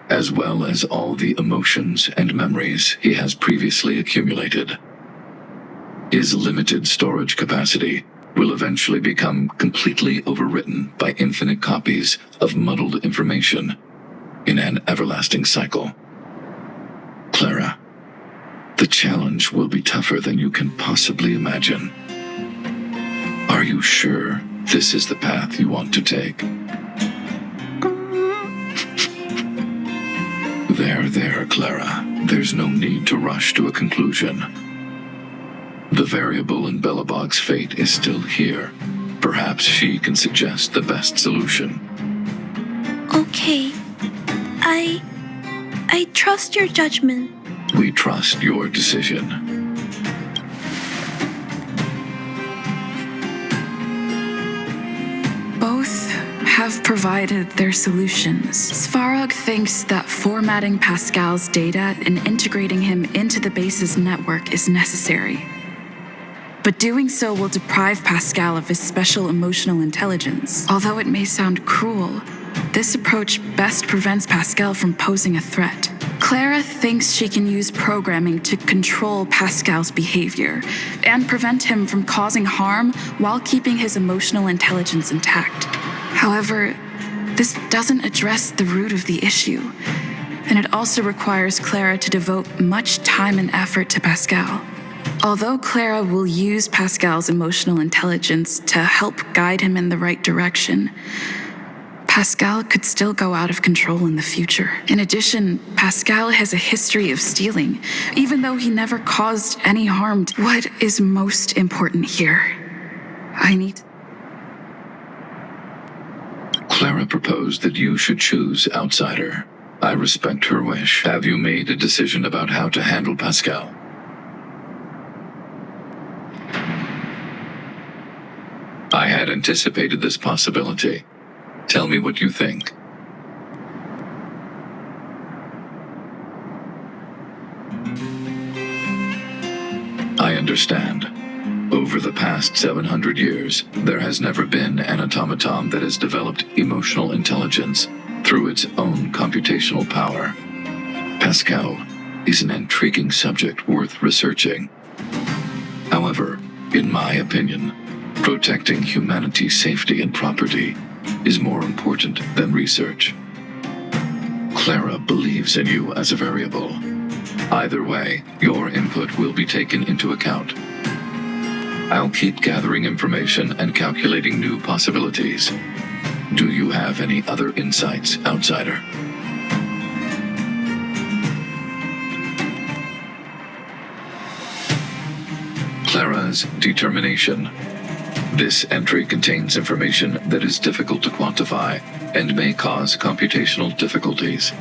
as well as all the emotions and memories he has previously accumulated. His limited storage capacity will eventually become completely overwritten by infinite copies of muddled information in an everlasting cycle. Clara, the challenge will be tougher than you can possibly imagine. Are you sure this is the path you want to take? There, Clara. There's no need to rush to a conclusion. The variable in Belobog's fate is still here. Perhaps she can suggest the best solution. Okay. I trust your judgment. We trust your decision. Both have provided their solutions. Svarog thinks that formatting Pascal's data and integrating him into the base's network is necessary. But doing so will deprive Pascal of his special emotional intelligence. Although it may sound cruel, this approach best prevents Pascal from posing a threat. Clara thinks she can use programming to control Pascal's behavior and prevent him from causing harm while keeping his emotional intelligence intact. However, this doesn't address the root of the issue, and it also requires Clara to devote much time and effort to Pascal. Although Clara will use Pascal's emotional intelligence to help guide him in the right direction, Pascal could still go out of control in the future. In addition, Pascal has a history of stealing, even though he never caused any harm. What is most important here? Clara proposed that you should choose Outsider. I respect her wish. Have you made a decision about how to handle Pascal? I had anticipated this possibility. Tell me what you think. I understand. Over the past 700 years, there has never been an automaton that has developed emotional intelligence through its own computational power. Pascal is an intriguing subject worth researching. However, in my opinion, protecting humanity's safety and property is more important than research. Clara believes in you as a variable. Either way, your input will be taken into account. I'll keep gathering information and calculating new possibilities. Do you have any other insights, Outsider? Clara's determination. This entry contains information that is difficult to quantify and may cause computational difficulties.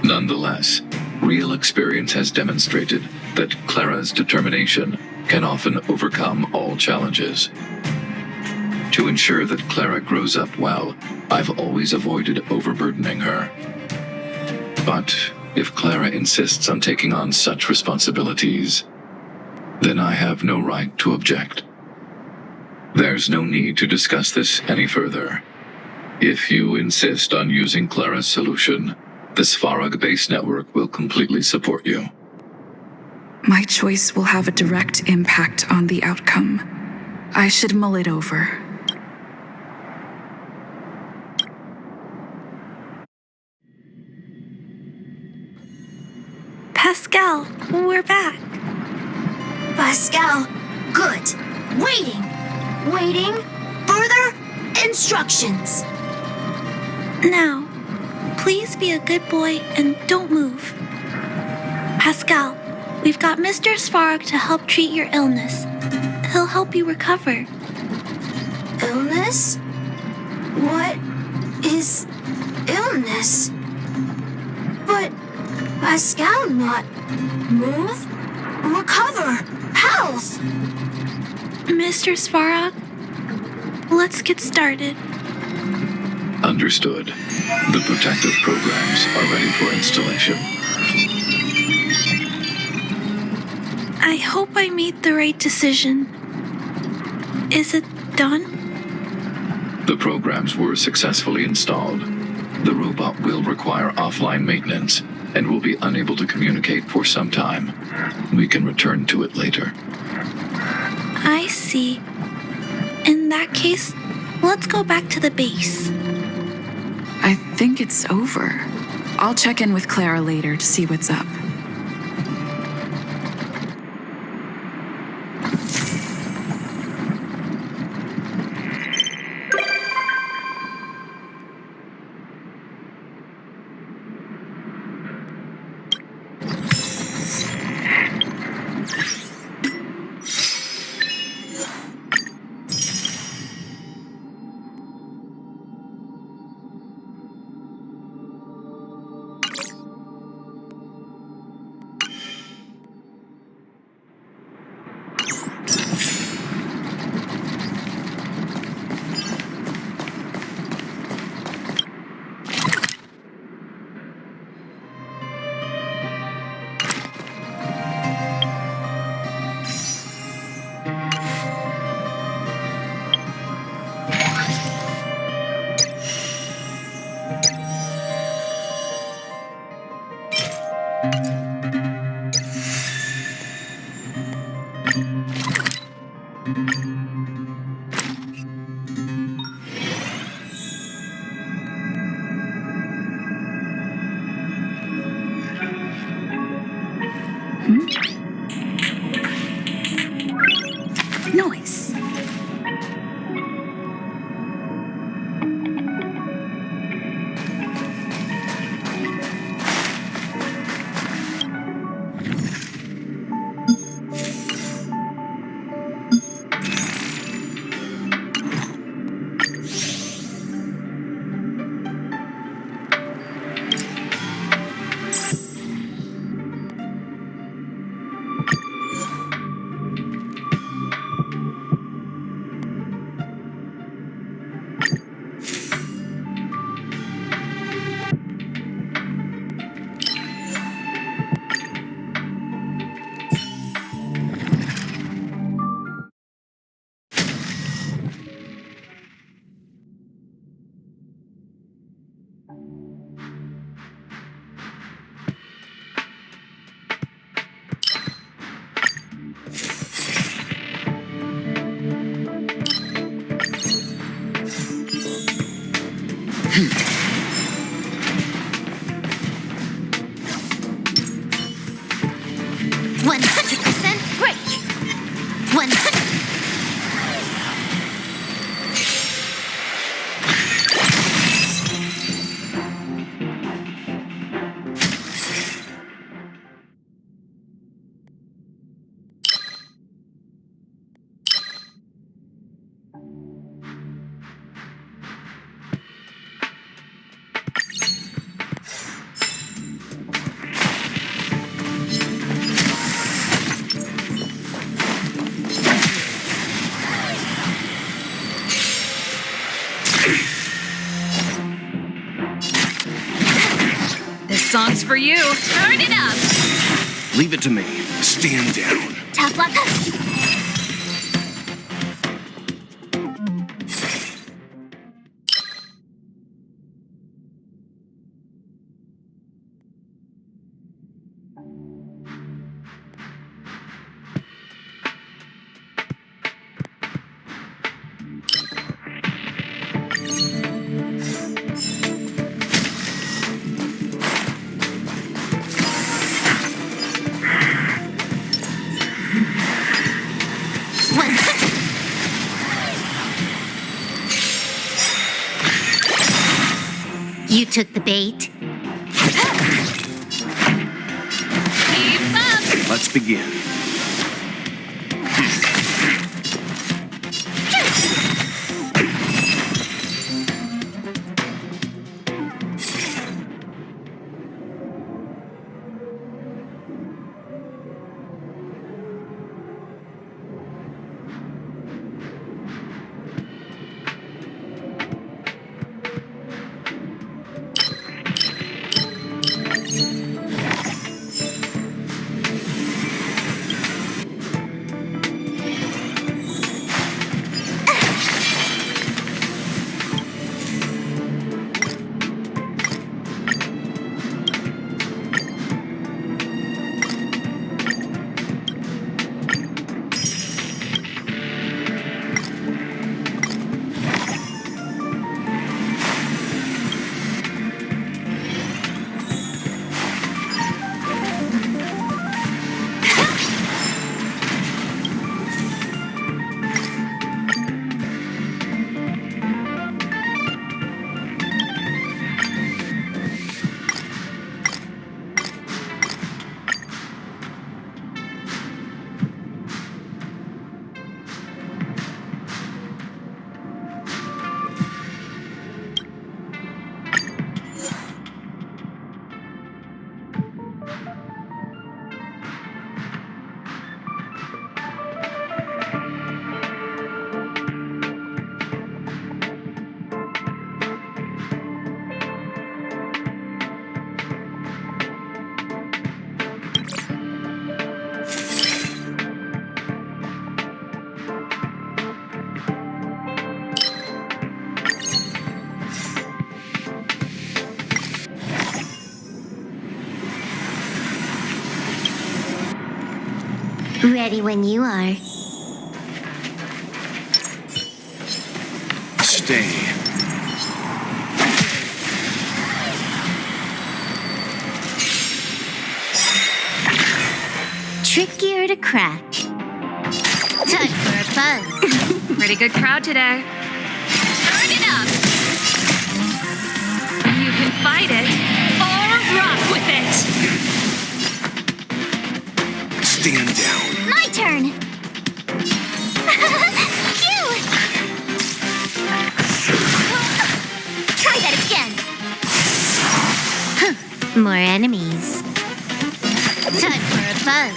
Nonetheless, real experience has demonstrated that Clara's determination can often overcome all challenges. To ensure that Clara grows up well, I've always avoided overburdening her. But if Clara insists on taking on such responsibilities, then I have no right to object. There's no need to discuss this any further. If you insist on using Clara's solution, the Svarog base network will completely support you. My choice will have a direct impact on the outcome. I should mull it over. Pascal, we're back. Pascal, good. Waiting. Further instructions. Now, please be a good boy and don't move. Pascal, we've got Mr. Svarog to help treat your illness. He'll help you recover. Illness? What is illness? But Pascal not move, recover, health. Mr. Svarog, let's get started. Understood. The protective programs are ready for installation. I hope I made the right decision. Is it done? The programs were successfully installed. The robot will require offline maintenance and will be unable to communicate for some time. We can return to it later. I see. In that case, let's go back to the base. I think it's over. I'll check in with Clara later to see what's up. Noise. Song's for you. Turn it up. Leave it to me. Stand down. Tough luck. You took the bait. Keep up. Let's begin. Ready when you are. Stay. Trickier to crack. Time for a buzz. Pretty good crowd today. Turn it up. You can fight it or rock with it. Stand down. My turn. Phew. Try that again. More enemies. Time for a buzz.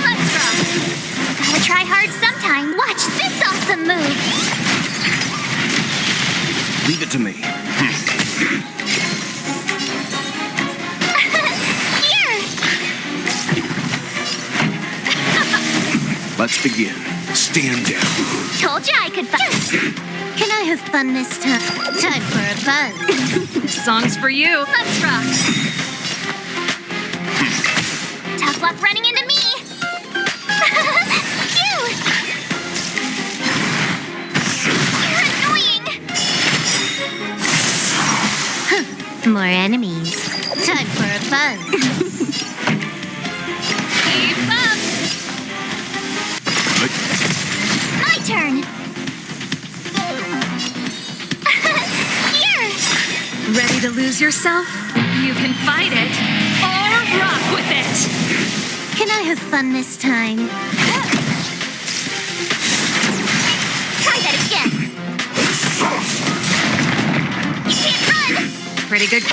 Let's rock. Gotta try hard sometime. Watch this awesome move. Leave it to me. Here. Let's begin. Stand down. Told you I could fight. Can I have fun this time? Time for a buzz. This song's for you. Let's rock. Tough luck running into me. Phew. You're annoying. More enemies. Time for a buzz. Keep up. My turn. Here. Ready to lose yourself? You can fight it or rock with it. Can I have fun this time? Try that again. You can't run. Pretty good.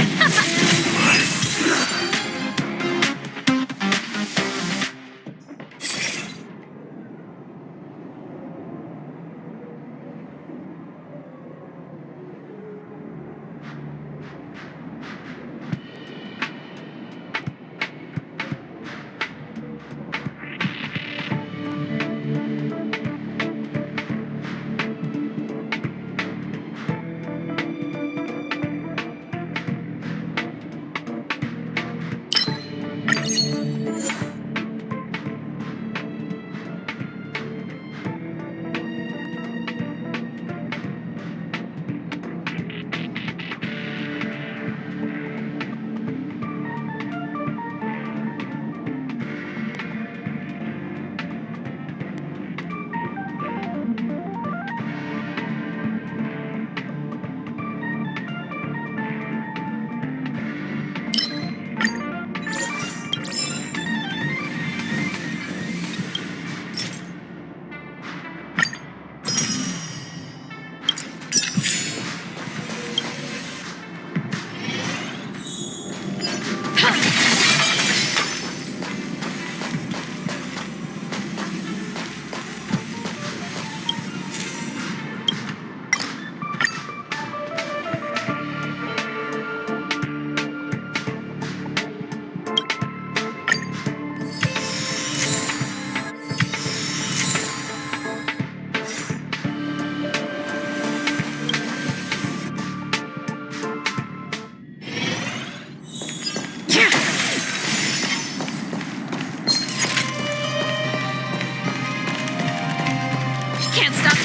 Can't stop.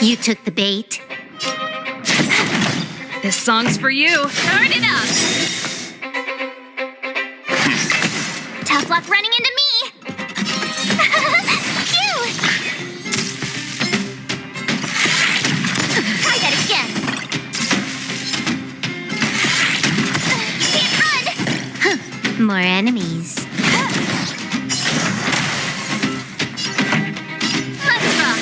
You took the bait. This song's for you. Turn it up. Tough luck running into me. Phew. Try that again. You can't run. More enemies. Let's rock.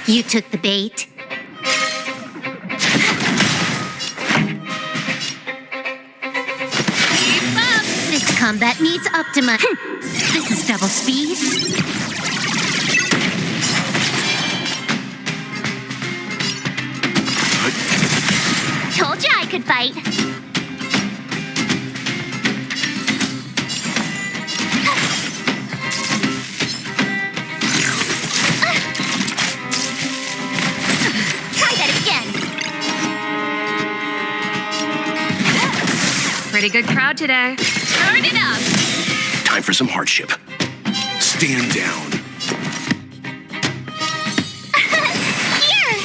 You took the bait. Keep up. This combat needs optima. This is double speed. Told you I could fight. Try that again. Pretty good crowd today. Turn it up. Time for some hardship. Stand down. Here.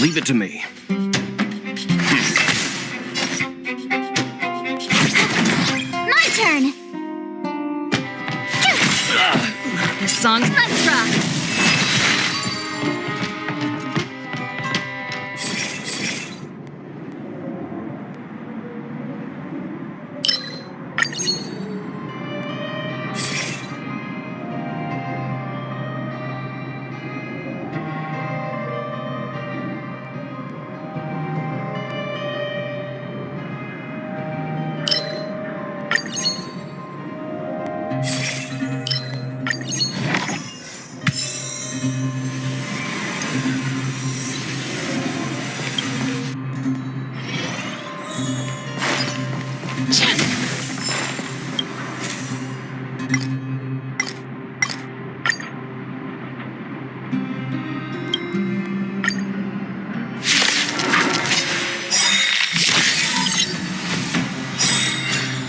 Leave it to me. My turn. This song's Let's rock.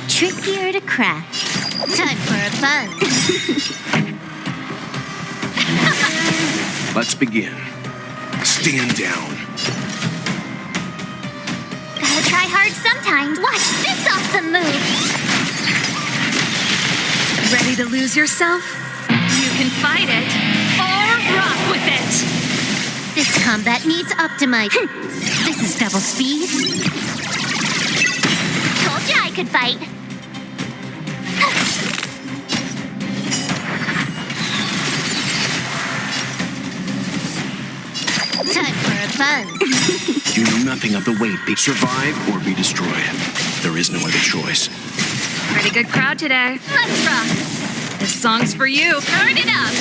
Trickier to crack. Time for a buzz. Let's begin. Stand down. Gotta try hard sometimes. Watch this awesome move. ready to lose yourself? You can fight it or rock with it. This combat needs optimizing. This is double speed. Told you I could fight. Time for a buzz. You know nothing of the weight. Survive or be destroyed. There is no other choice. Pretty good crowd today. Let's rock. This song's for you. Turn it up.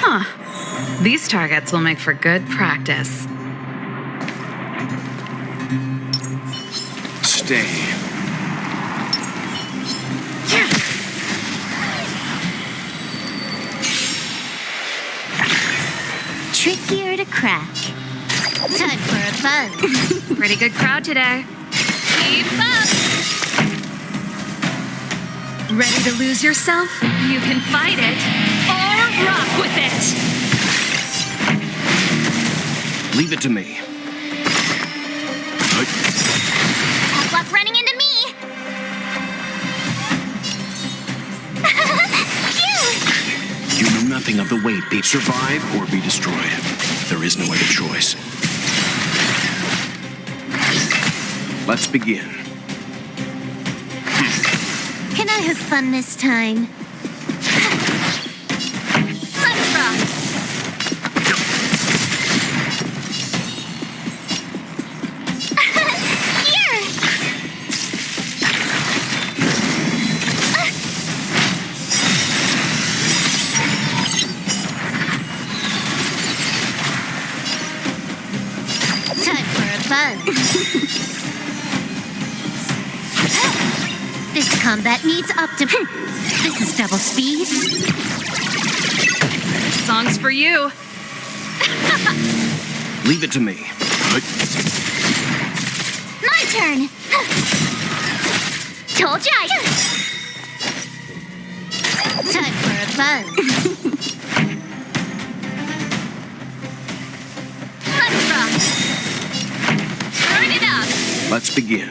Huh. These targets will make for good practice. Stay. Trickier to crack. Time for a buzz. Pretty good crowd today. Keep up. Ready to lose yourself? You can fight it or rock with it. Leave it to me. Tough luck running into me. Phew. You know nothing of the weight. Survive or be destroyed. There is no other choice. Let's begin. Can I have fun this time? Let's rock. Here. Time for a buzz. This combat needs optim. This is double speed. Song's for you. Leave it to me. My turn. Told ya. Time for a buzz. Let's rock. Turn it up. Let's begin.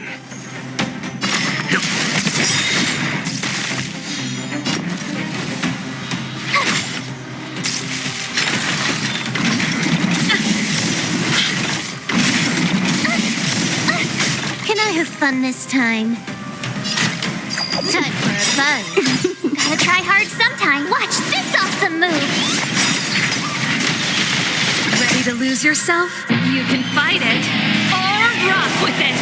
Can I have fun this time? Time for a buzz. Gotta try hard sometime. Watch this awesome move. Ready to lose yourself? You can fight it or rock with it.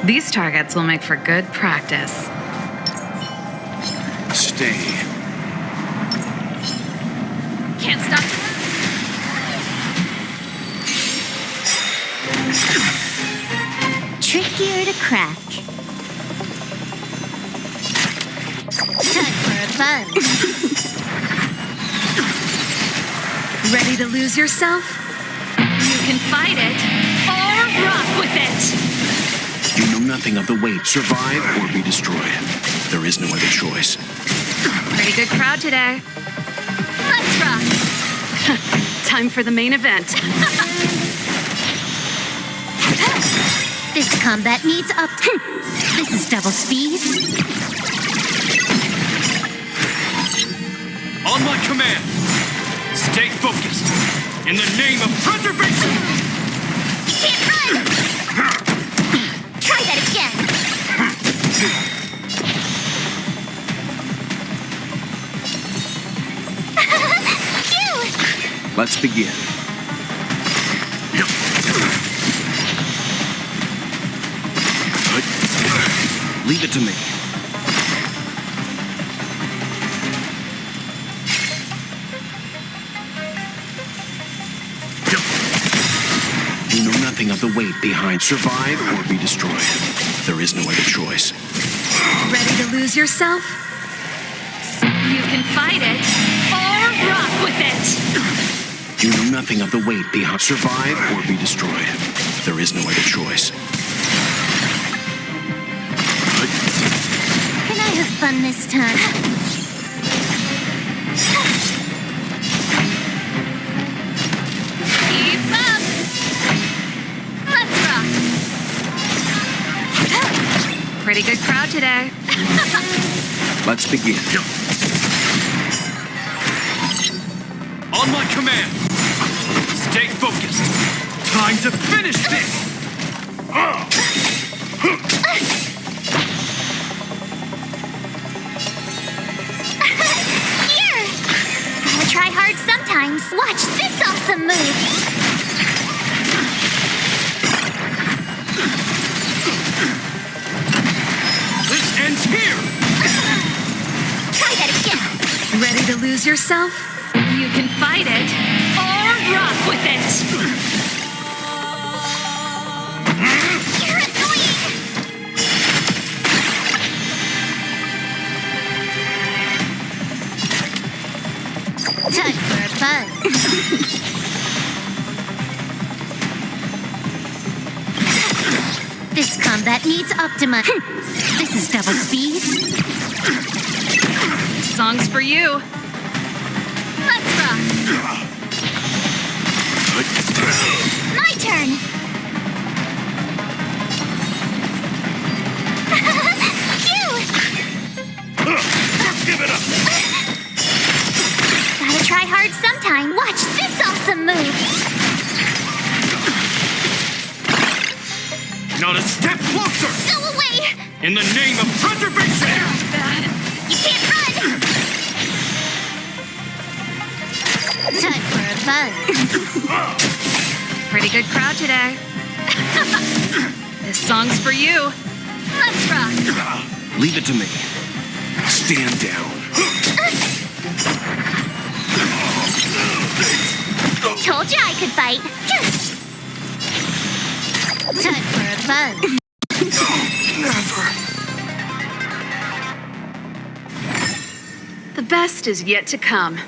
These targets will make for good practice. Stay. Can't stop. Trickier to crack. Time for a buzz. Ready to lose yourself? You can fight it or rock with it. You know nothing of the weight. Survive or be destroyed. There is no other choice. Pretty good crowd today. Let's rock. Time for the main event. This combat needs up. This is double speed. On my command, stay focused. In the name of preservation! You can't run! Try that again. Phew! Let's begin. Leave it to me. You know nothing of the weight behind. Survive or be destroyed. There is no other choice. Ready to lose yourself? You can fight it or rock with it. You know nothing of the weight behind. Survive or be destroyed. There is no other choice. Can I have fun this time? Keep up. Let's rock. Pretty good crowd today. Let's begin. On my command, stay focused. Time to finish this! Here! Gotta try hard sometimes. Watch this awesome move. This ends here! Try that again. Ready to lose yourself? You can fight it or rock with it. You're annoying. Time for a buzz. This combat needs optima. This is double speed. Song's for you. Let's rock. My turn. Phew! Give it up! Gotta try hard sometime. Watch this awesome move. Not a step closer! Go away. In the name of preservation! You can't run. Time for a buzz. Pretty good crowd today. This song's for you. Let's rock. Leave it to me. Stand down. Told you I could fight. Time for a buzz. Never. The best is yet to come.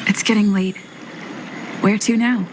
It's getting late. Where to now?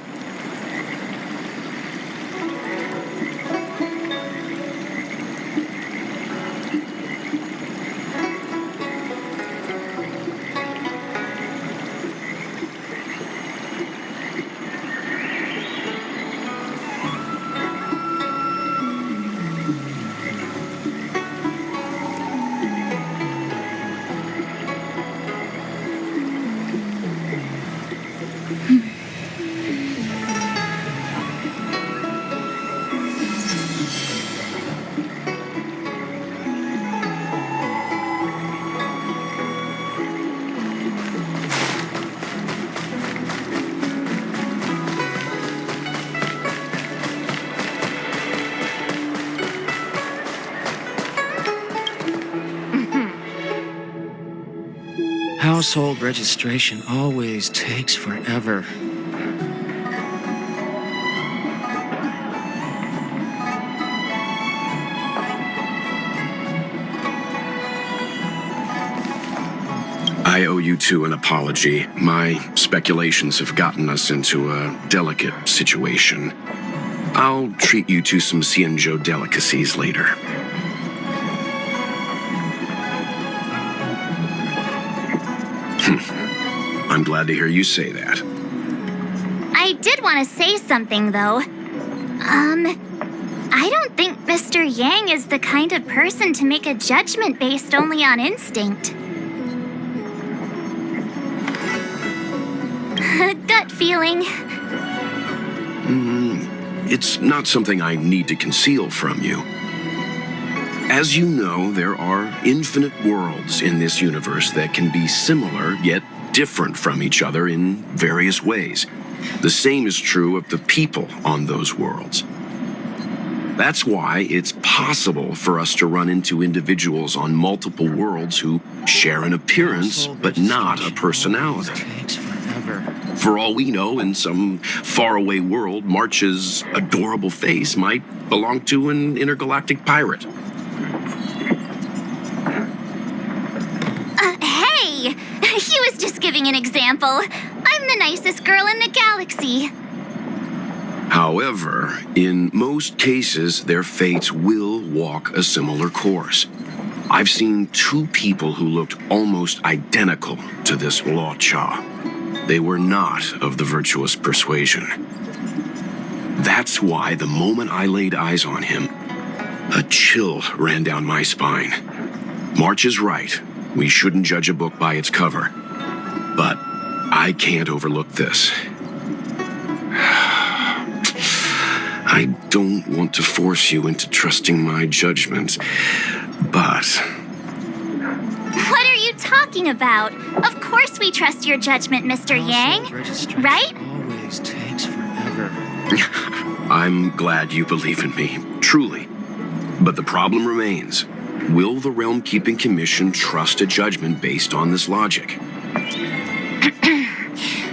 Household registration always takes forever. I owe you two an apology. My speculations have gotten us into a delicate situation. I'll treat you to some Xianzhou delicacies later. I'm glad to hear you say that. I did want to say something, though. I don't think Mr. Yang is the kind of person to make a judgment based only on instinct. A gut feeling. It's not something I need to conceal from you. As you know, there are infinite worlds in this universe that can be similar yet different from each other in various ways. The same is true of the people on those worlds. That's why it's possible for us to run into individuals on multiple worlds who share an appearance but not a personality. For all we know, in some faraway world, March's adorable face might belong to an intergalactic pirate. Hey! He was just giving an example. I'm the nicest girl in the galaxy. However, in most cases, their fates will walk a similar course. I've seen two people who looked almost identical to this Luo Cha. They were not of the virtuous persuasion. That's why the moment I laid eyes on him, a chill ran down my spine. March is right. We shouldn't judge a book by its cover. But I can't overlook this. I don't want to force you into trusting my judgment, but... What are you talking about? Of course we trust your judgment, Mr. Yang. Right? Always takes forever. I'm glad you believe in me, truly. But the problem remains. Will the Realm Keeping Commission trust a judgment based on this logic?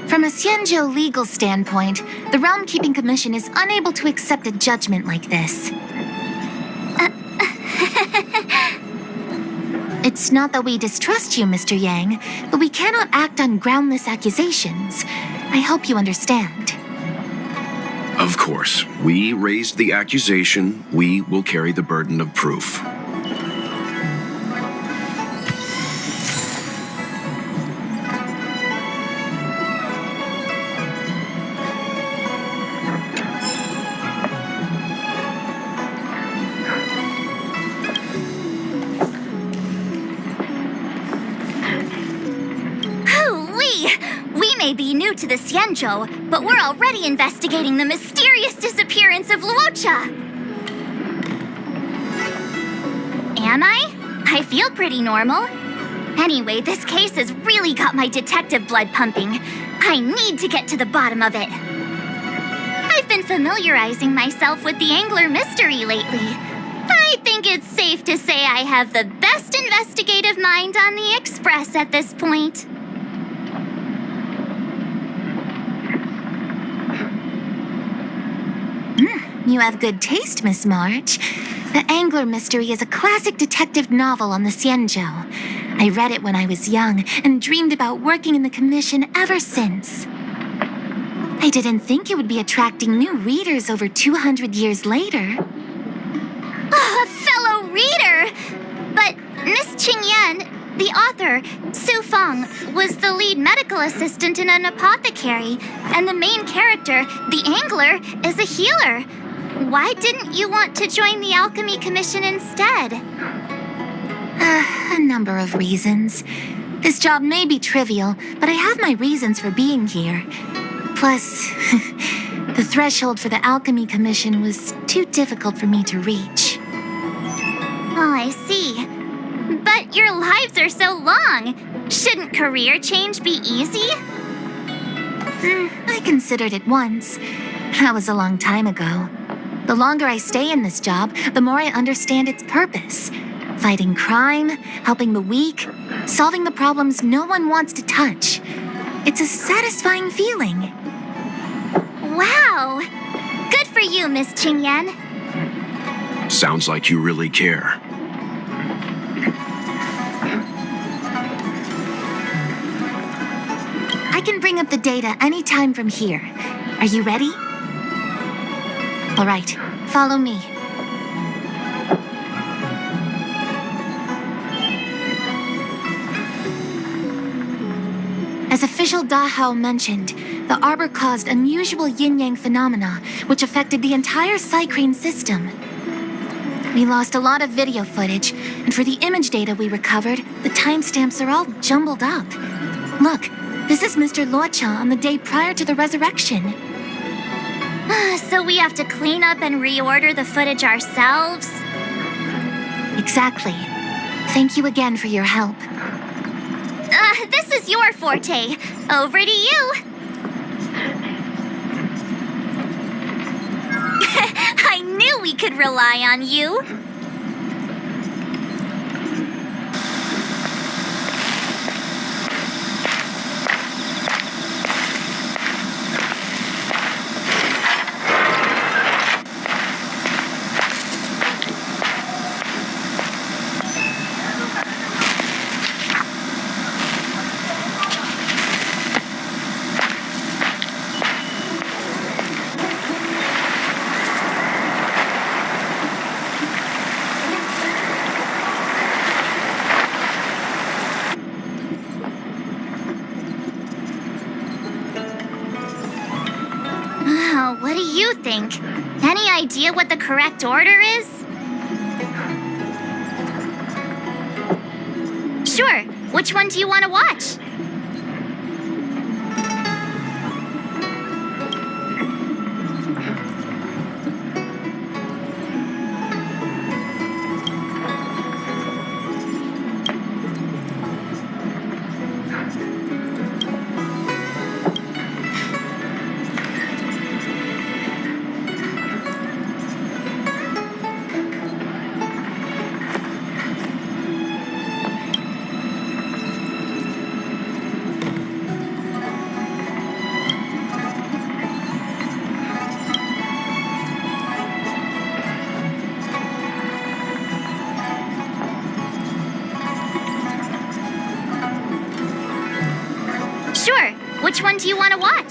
From a Xianzhou legal standpoint, the Realm Keeping Commission is unable to accept a judgment like this. It's not that we distrust you, Mr. Yang, but we cannot act on groundless accusations. I hope you understand. Of course. We raised the accusation. We will carry the burden of proof. We may be new to the Xianzhou, but we're already investigating the mysterious disappearance of Luocha. Am I? I feel pretty normal. Anyway, this case has really got my detective blood pumping. I need to get to the bottom of it. I've been familiarizing myself with the Angler mystery lately. I think it's safe to say I have the best investigative mind on the Express at this point. You have good taste, Miss March. The Angler Mystery is a classic detective novel on the Xianzhou. I read it when I was young and dreamed about working in the commission ever since. I didn't think it would be attracting new readers over 200 years later. A fellow reader! But Miss Qingyan, the author, Su Feng, was the lead medical assistant in an apothecary, and the main character, the Angler, is a healer. Why didn't you want to join the Alchemy Commission instead? A number of reasons. This job may be trivial, but I have my reasons for being here. Plus, the threshold for the Alchemy Commission was too difficult for me to reach. Oh, I see. But your lives are so long. Shouldn't career change be easy? I considered it once. That was a long time ago. The longer I stay in this job, the more I understand its purpose. Fighting crime, helping the weak, solving the problems no one wants to touch. It's a satisfying feeling. Wow! Good for you, Miss Qingyan. Sounds like you really care. I can bring up the data anytime from here. Are you ready? All right, follow me. As official Dahao mentioned, the arbor caused unusual yin-yang phenomena, which affected the entire Psycrane system. We lost a lot of video footage, and for the image data we recovered, the timestamps are all jumbled up. Look, this is Mr. Luocha on the day prior to the resurrection. So we have to clean up and reorder the footage ourselves? Exactly. Thank you again for your help. This is your forte. Over to you. I knew we could rely on you. What do you think? Any idea what the correct order is? Sure. Which one do you want to watch? Sure. Which one do you want to watch?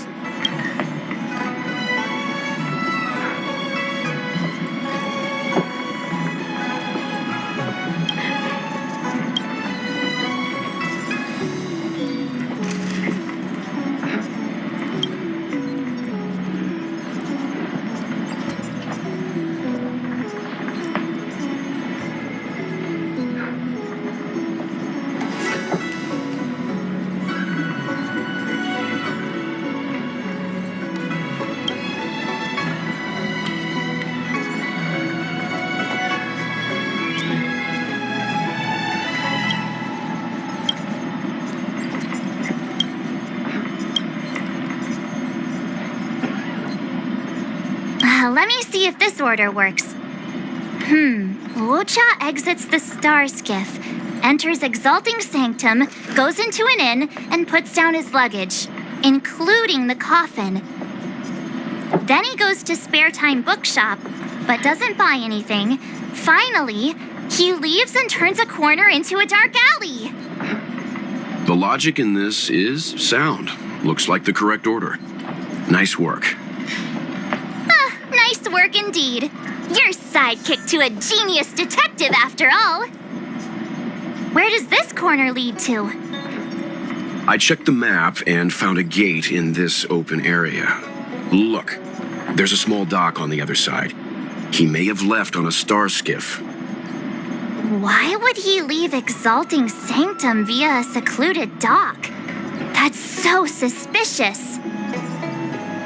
Let me see if this order works. Luocha exits the star skiff, enters Exalting Sanctum, goes into an inn, and puts down his luggage, including the coffin. Then he goes to Spare Time Bookshop, but doesn't buy anything. Finally, he leaves and turns a corner into a dark alley. The logic in this is sound. Looks like the correct order. Nice work. Nice work indeed. You're sidekick to a genius detective after all. Where does this corner lead to? I checked the map and found a gate in this open area. Look, there's a small dock on the other side. He may have left on a star skiff. Why would he leave Exalting Sanctum via a secluded dock? That's so suspicious.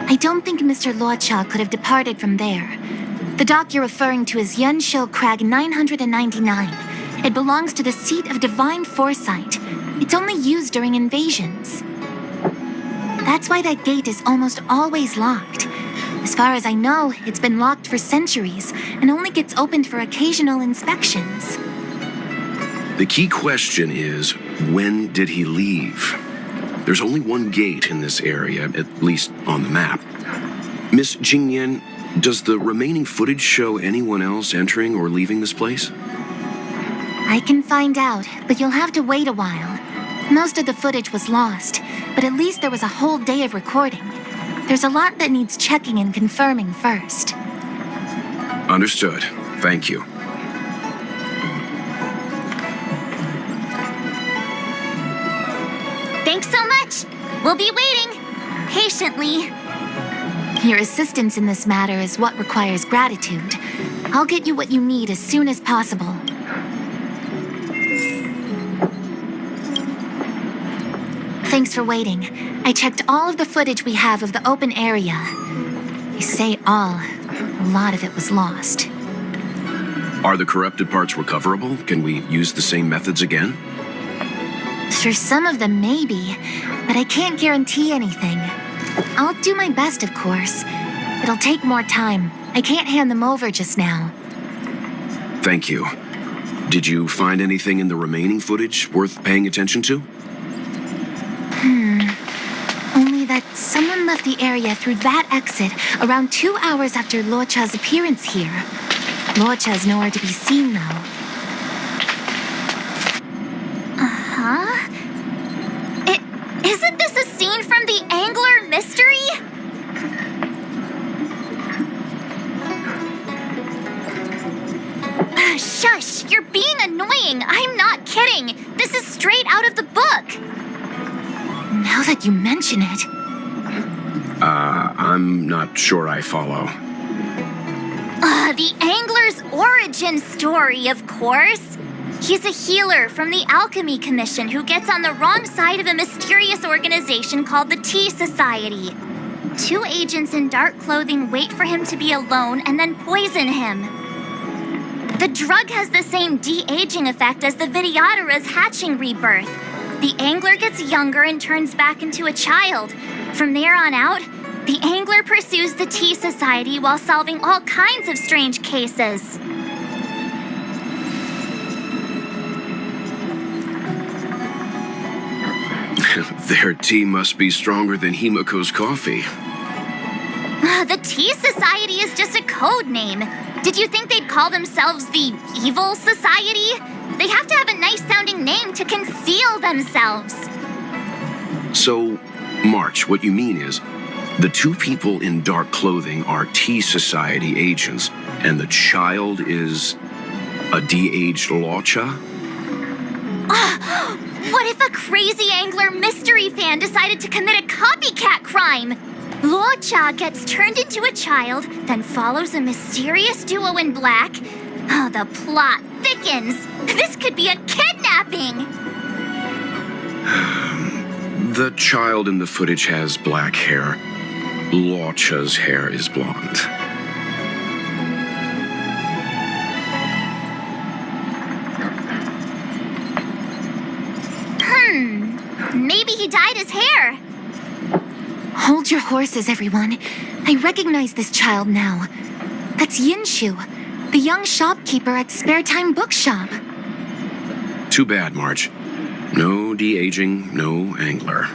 I don't think Mr. Luocha could have departed from there. The dock you're referring to is Yunsho Crag 999. It belongs to the seat of divine foresight. It's only used during invasions. That's why that gate is almost always locked. As far as I know, it's been locked for centuries and only gets opened for occasional inspections. The key question is, when did he leave? There's only one gate in this area, at least on the map. Miss Jingyan, does the remaining footage show anyone else entering or leaving this place? I can find out, but you'll have to wait a while. Most of the footage was lost, but at least there was a whole day of recording. There's a lot that needs checking and confirming first. Understood. Thank you. Thanks so much. We'll be waiting. Patiently. Your assistance in this matter is what requires gratitude. I'll get you what you need as soon as possible. Thanks for waiting. I checked all of the footage we have of the open area. I say all. A lot of it was lost. Are the corrupted parts recoverable? Can we use the same methods again? For some of them, maybe, but I can't guarantee anything. I'll do my best, of course. It'll take more time. I can't hand them over just now. Thank you. Did you find anything in the remaining footage worth paying attention to? Only that someone left the area through that exit around 2 hours after Luocha's appearance here. Luocha's nowhere to be seen, though. Uh-huh. Isn't this a scene from the Angler mystery? Shush! You're being annoying! I'm not kidding! This is straight out of the book! Now that you mention it... I'm not sure I follow. The Angler's origin story, of course. He's a healer from the Alchemy Commission who gets on the wrong side of a mysterious organization called the Tea Society. 2 agents in dark clothing wait for him to be alone and then poison him. The drug has the same de-aging effect as the Vidyadhara's hatching rebirth. The Angler gets younger and turns back into a child. From there on out, the Angler pursues the Tea Society while solving all kinds of strange cases. Their tea must be stronger than Himiko's coffee. The Tea Society is just a code name. Did you think they'd call themselves the Evil Society? They have to have a nice-sounding name to conceal themselves. So, March, what you mean is, the 2 people in dark clothing are Tea Society agents, and the child is a de-aged Luocha? What if a crazy Angler mystery fan decided to commit a copycat crime? Luocha gets turned into a child, then follows a mysterious duo in black. Oh, the plot thickens. This could be a kidnapping. The child in the footage has black hair. Luocha's hair is blonde. Maybe he dyed his hair. Hold your horses, everyone. I recognize this child now. That's Yinshu, the young shopkeeper at Spare Time Bookshop. Too bad, March. No de-aging, no Angler.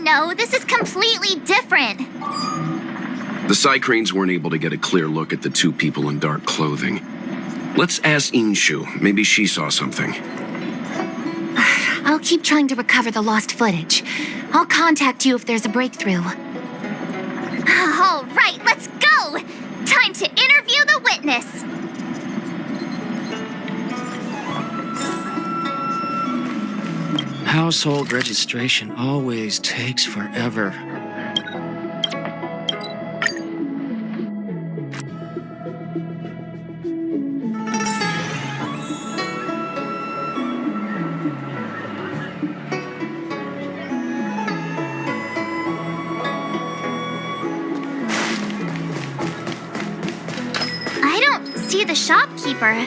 No, this is completely different. The Psycranes weren't able to get a clear look at the 2 people in dark clothing. Let's ask Inshu. Maybe she saw something. I'll keep trying to recover the lost footage. I'll contact you if there's a breakthrough. All right, let's go! Time to interview the witness. Household registration always takes forever. I don't see the shopkeeper.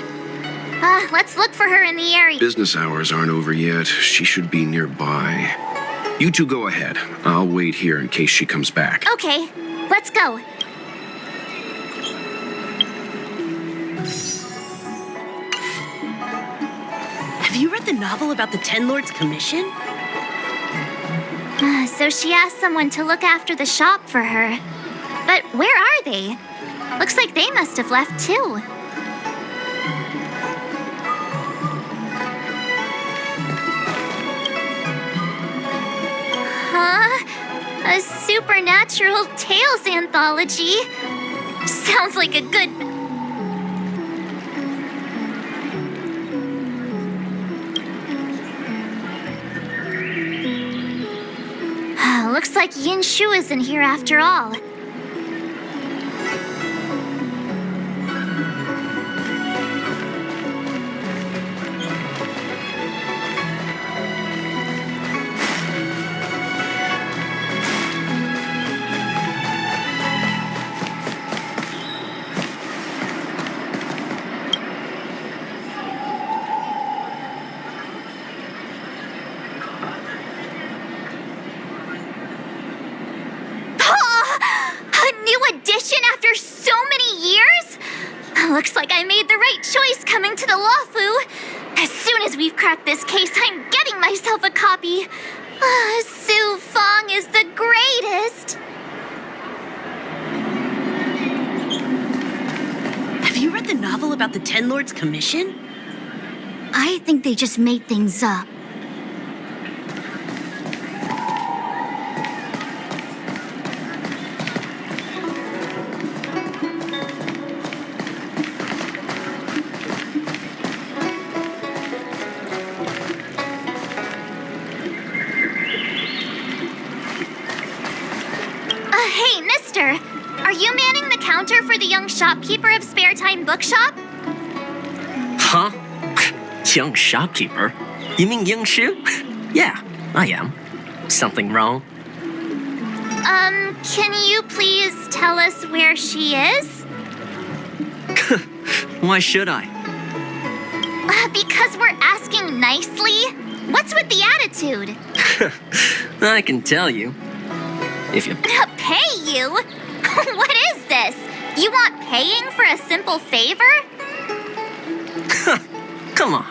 Let's look for her in the area. Business hours aren't over yet. She should be nearby. You 2 go ahead. I'll wait here in case she comes back. Okay, let's go. read the novel about the Ten Lords Commission? So she asked someone to look after the shop for her. But where are they? Looks like they must have left too. Huh? A supernatural tales anthology? Sounds like a good... Looks like Yin Shu isn't here after all. After so many years? Looks like I made the right choice coming to the Luofu. As soon as we've cracked this case, I'm getting myself a copy. Su Fong is the greatest. Have you read the novel about the Ten Lords Commission? I think they just made things up. Hey, mister! Are you manning the counter for the young shopkeeper of Spare Time Bookshop? Huh? Young shopkeeper? You mean Young Shu? Yeah, I am. Something wrong? Can you please tell us where she is? Why should I? Because we're asking nicely. What's with the attitude? I can tell you. If you... Pay you? What is this? You want paying for a simple favor? Come on.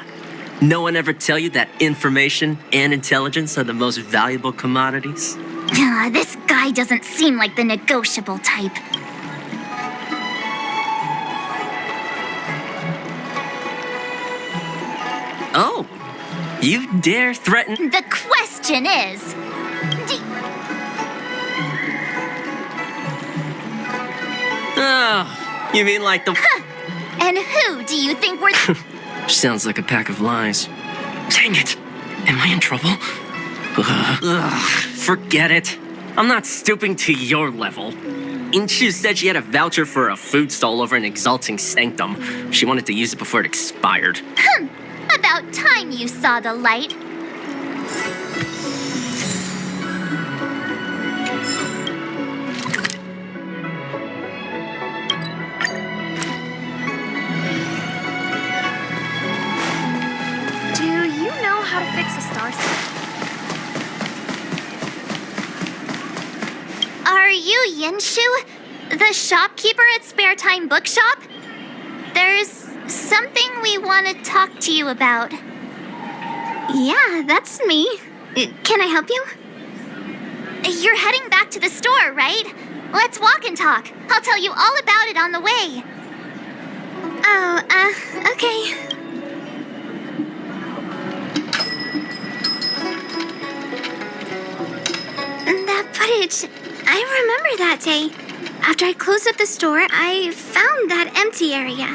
No one ever tell you that information and intelligence are the most valuable commodities? This guy doesn't seem like the negotiable type. Oh, you dare threaten... The question is... Oh, you mean like the... And who do you think we're... Sounds like a pack of lies. Dang it. Am I in trouble? Forget it. I'm not stooping to your level. Inchu said she had a voucher for a food stall over in Exalting Sanctum. She wanted to use it before it expired. About time you saw the light. How to fix a star set. Are you Yinshu, the shopkeeper at Spare Time Bookshop? There's something we want to talk to you about. Yeah, that's me. Can I help you? You're heading back to the store, right? Let's walk and talk. I'll tell you all about it on the way. Oh, okay. That footage, I remember that day. After I closed up the store, I found that empty area.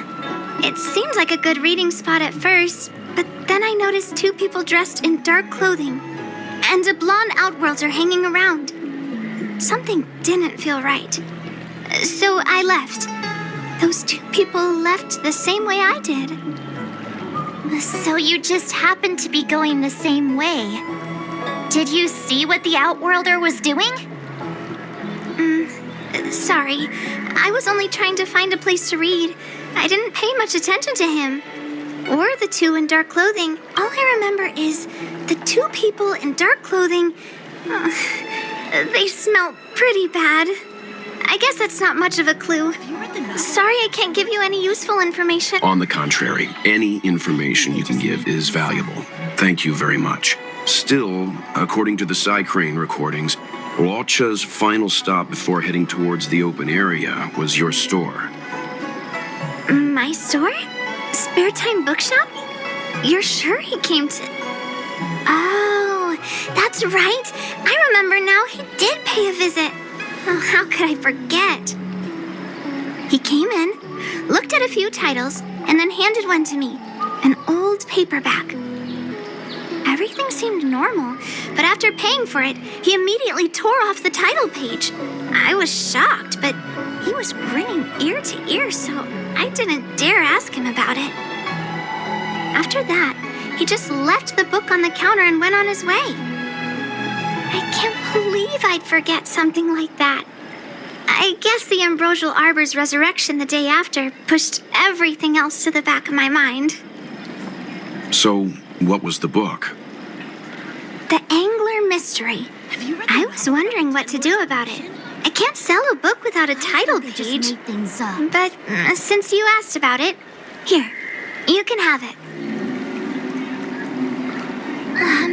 It seemed like a good reading spot at first, but then I noticed two people dressed in dark clothing, and a blonde outworlder hanging around. Something didn't feel right. So I left. Those two people left the same way I did. So you just happened to be going the same way. Did you see what the Outworlder was doing? Sorry. I was only trying to find a place to read. I didn't pay much attention to him. Or the two in dark clothing. All I remember is the two people in dark clothing. They smell pretty bad. I guess that's not much of a clue. Sorry I can't give you any useful information. On the contrary, any information you can give is valuable. Thank you very much. Still, according to the Psycrane recordings, Locha's final stop before heading towards the open area was your store. My store? Spare Time Bookshop? You're sure he came to... Oh, that's right. I remember now. He did pay a visit. Oh, how could I forget? He came in, looked at a few titles, and then handed one to me. An old paperback. Everything seemed normal, but after paying for it, he immediately tore off the title page. I was shocked, but he was grinning ear to ear, so I didn't dare ask him about it. After that, he just left the book on the counter and went on his way. I can't believe I'd forget something like that. I guess the Ambrosial Arbor's resurrection the day after pushed everything else to the back of my mind. So, what was the book? The Angler Mystery. I was wondering what to do about it. I can't sell a book without a title page. But since you asked about it, here, you can have it.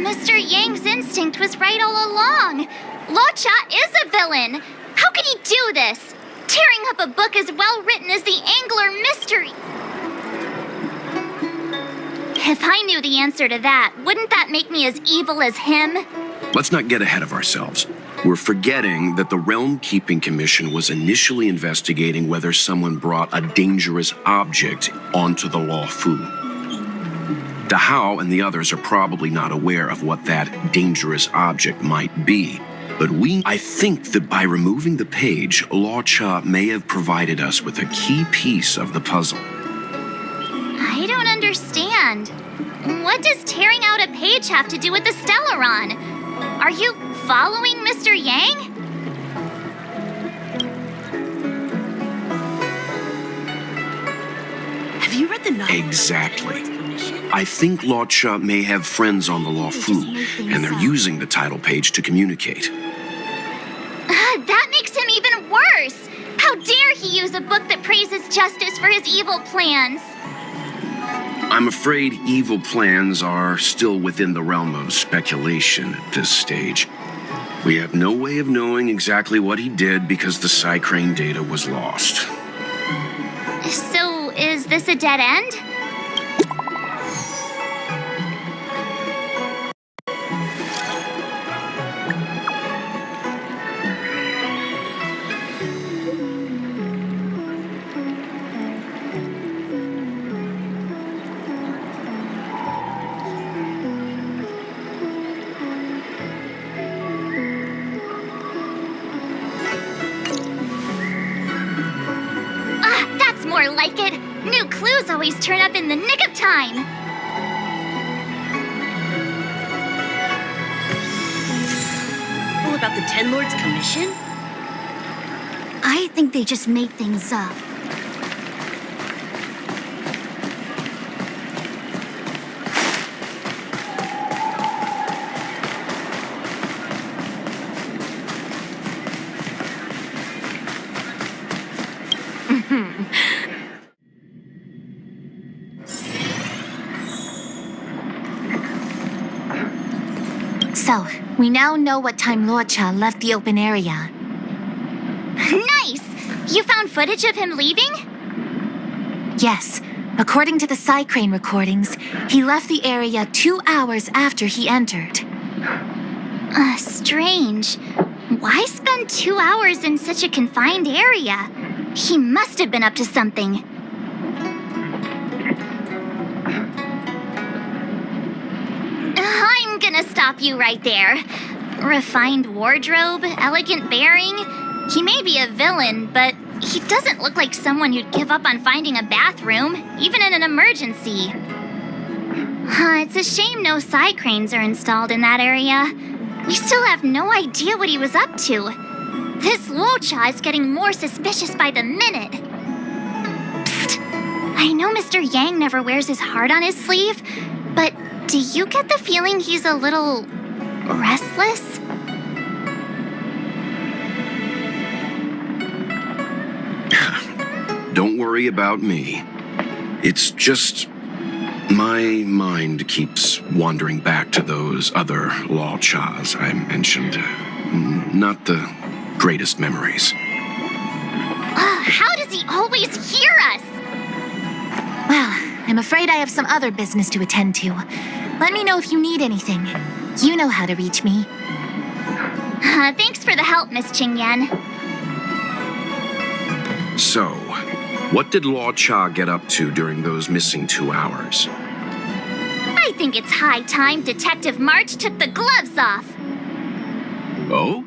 Mr. Yang's instinct was right all along. Locha is a villain. How could he do this? Tearing up a book as well written as the Angler Mystery. If I knew the answer to that, wouldn't that make me as evil as him? Let's not get ahead of ourselves. We're forgetting that the Realm Keeping Commission was initially investigating whether someone brought a dangerous object onto the Law Fu. Dahao and the others are probably not aware of what that dangerous object might be. But I think that by removing the page, Locha may have provided us with a key piece of the puzzle. I don't understand. What does tearing out a page have to do with the Stellaron? Are you following Mr. Yang? Have you read the novel? Exactly. I think Locha may have friends on the Law Fu, and they're using the title page to communicate. That makes him even worse! How dare he use a book that praises justice for his evil plans? I'm afraid evil plans are still within the realm of speculation at this stage. We have no way of knowing exactly what he did because the Psycrane data was lost. So, is this a dead end? More like it. New clues always turn up in the nick of time. All about the Ten Lords Commission? I think they just made things up. So, we now know what time Locha left the open area. Nice! You found footage of him leaving? Yes. According to the Psycrane recordings, he left the area 2 hours after he entered. Strange. Why spend 2 hours in such a confined area? He must have been up to something. I'm gonna stop you right there. Refined wardrobe, elegant bearing. He may be a villain, but he doesn't look like someone who'd give up on finding a bathroom, even in an emergency. It's a shame no Psycranes are installed in that area. We still have no idea what he was up to. This Locha is getting more suspicious by the minute. Psst. I know Mr. Yang never wears his heart on his sleeve, but do you get the feeling he's a little restless? Don't worry about me. It's just My mind keeps wandering back to those other Law Chas I mentioned. Not the greatest memories. How does he always hear us? Well, I'm afraid I have some other business to attend to. Let me know if you need anything. You know how to reach me. Thanks for the help, Miss Qingyan. So, what did Law Cha get up to during those missing 2 hours? I think it's high time Detective March took the gloves off. Oh?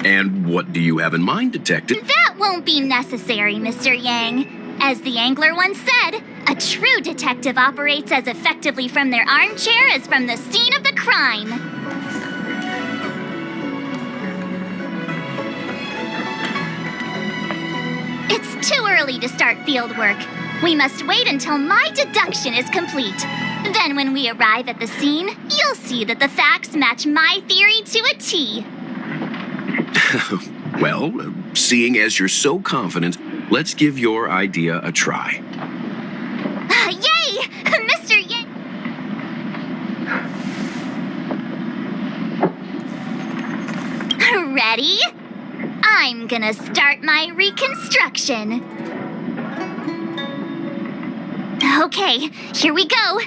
And what do you have in mind, Detective? That won't be necessary, Mr. Yang. As the angler once said, a true detective operates as effectively from their armchair as from the scene of the crime. It's too early to start field work. We must wait until my deduction is complete. Then when we arrive at the scene, you'll see that the facts match my theory to a T. Well, seeing as you're so confident, let's give your idea a try. Yay! Mr. Yang! Ready? I'm gonna start my reconstruction. Okay, here we go.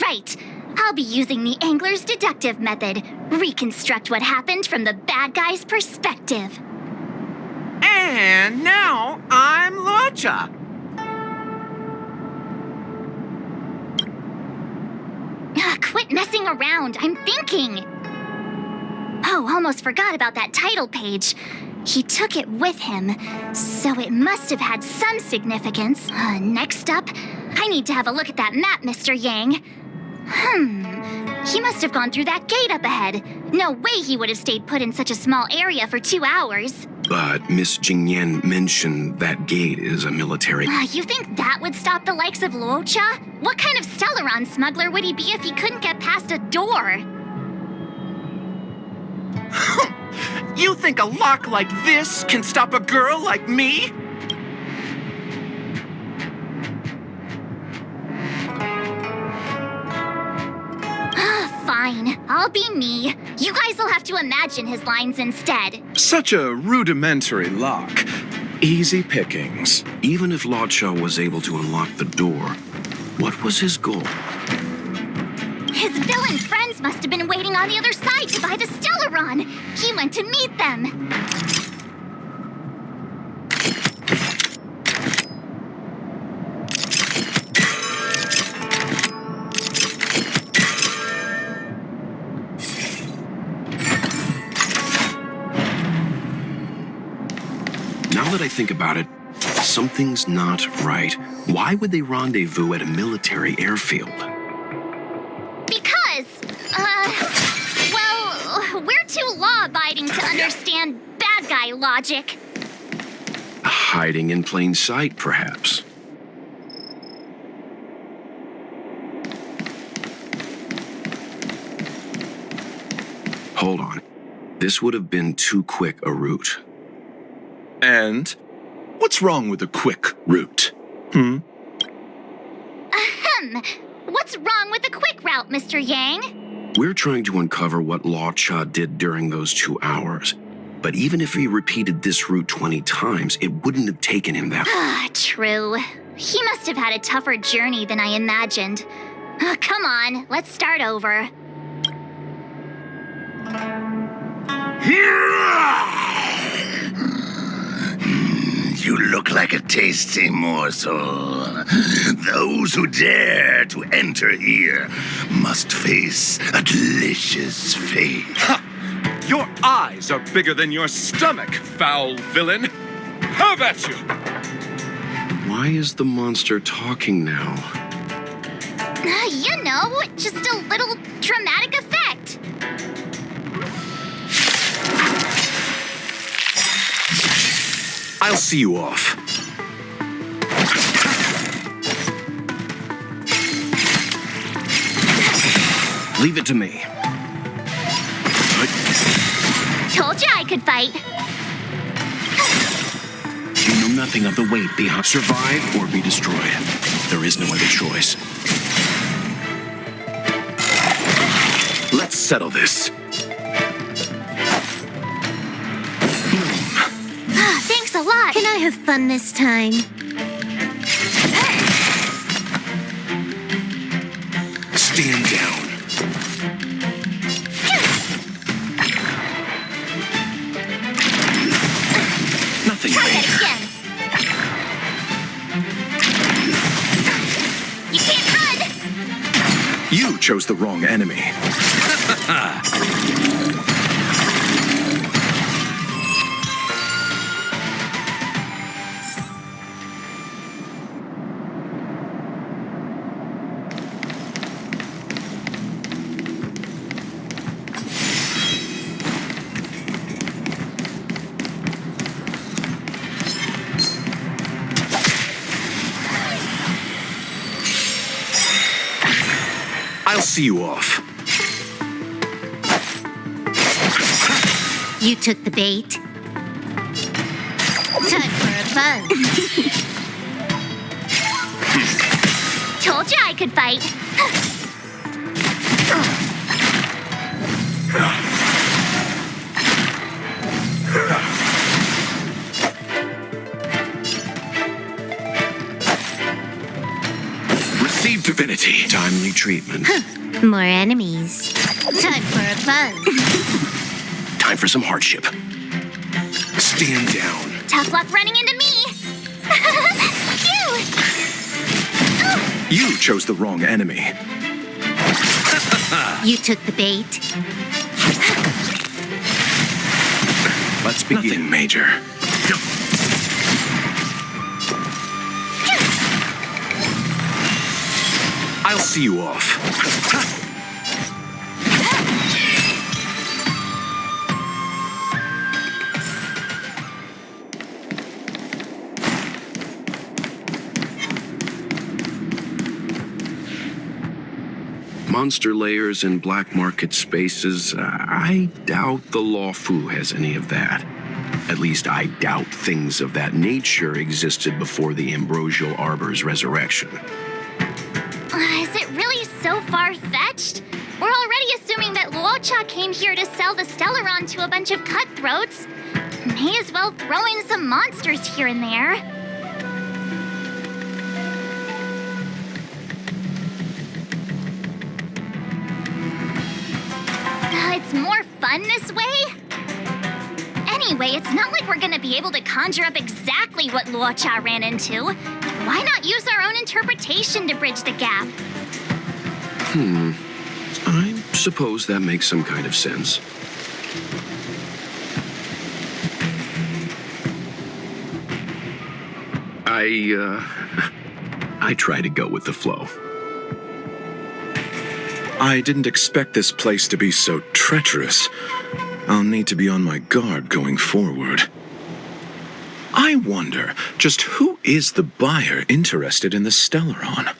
Right. I'll be using the angler's deductive method. Reconstruct what happened from the bad guy's perspective. And now I'm Locha. Quit messing around. I'm thinking. Oh, almost forgot about that title page. He took it with him, so it must have had some significance. Next up, I need to have a look at that map, Mr. Yang. He must have gone through that gate up ahead. No way he would have stayed put in such a small area for 2 hours. But Miss Jingyan mentioned that gate is a military... You think that would stop the likes of Luocha? What kind of Stellaron smuggler would he be if he couldn't get past a door? You think a lock like this can stop a girl like me? Fine, I'll be me. You guys will have to imagine his lines instead. Such a rudimentary lock. Easy pickings. Even if Locha was able to unlock the door, what was his goal? His villain friends must have been waiting on the other side to buy the Stellaron. He went to meet them. Now that I think about it, something's not right. Why would they rendezvous at a military airfield? Because, well, we're too law-abiding to understand bad guy logic. Hiding in plain sight, perhaps. Hold on. This would have been too quick a route. And what's wrong with a quick route? What's wrong with the quick route, Mr. Yang? We're trying to uncover what Law Cha did during those 2 hours. But even if he repeated this route 20 times, it wouldn't have taken him that... True. He must have had a tougher journey than I imagined. Come on, let's start over. You look like a tasty morsel. Those who dare to enter here must face a delicious fate. Ha! Your eyes are bigger than your stomach, foul villain. Have at you! Why is the monster talking now? You know, just a little dramatic effect. I'll see you off. Leave it to me. Told you I could fight. You know nothing of the weight behind. Survive or be destroyed. There is no other choice. Let's settle this. Thanks a lot. Can I have fun this time? Stand down. Nothing Try that major. again. You can't run. You chose the wrong enemy. I'll see you off. You took the bait. Time for a fun. Told you I could fight. Receive divinity. Timely treatment. More enemies. Time for a fun. Time for some hardship. Stand down. Tough luck running into me. Phew. You chose the wrong enemy. You took the bait. Let's begin. Nothing major. I'll see you off. Monster layers and black market spaces, I doubt the Lawfu has any of that. At least I doubt things of that nature existed before the Ambrosial Arbor's resurrection. Is it really so far-fetched? We're already assuming that Luocha came here to sell the Stellaron to a bunch of cutthroats. May as well throw in some monsters here and there. It's more fun this way? Anyway, it's not like we're gonna be able to conjure up exactly what Luocha ran into. Why not use our own interpretation to bridge the gap? I suppose that makes some kind of sense. I try to go with the flow. I didn't expect this place to be so treacherous. I'll need to be on my guard going forward. I wonder, just who is the buyer interested in the Stellaron?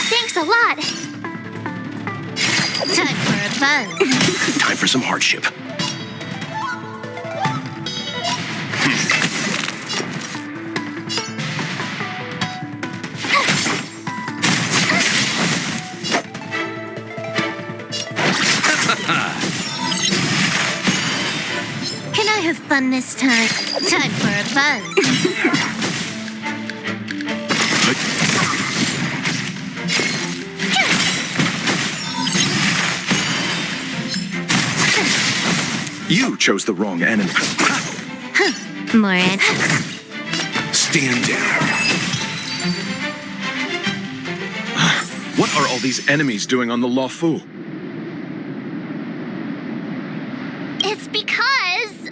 Thanks a lot. Time for a fun. Time for some hardship. Can I have fun this time? Time for a fun. You chose the wrong enemy. More enemies. Stand down. What are all these enemies doing on the Luofu? It's because...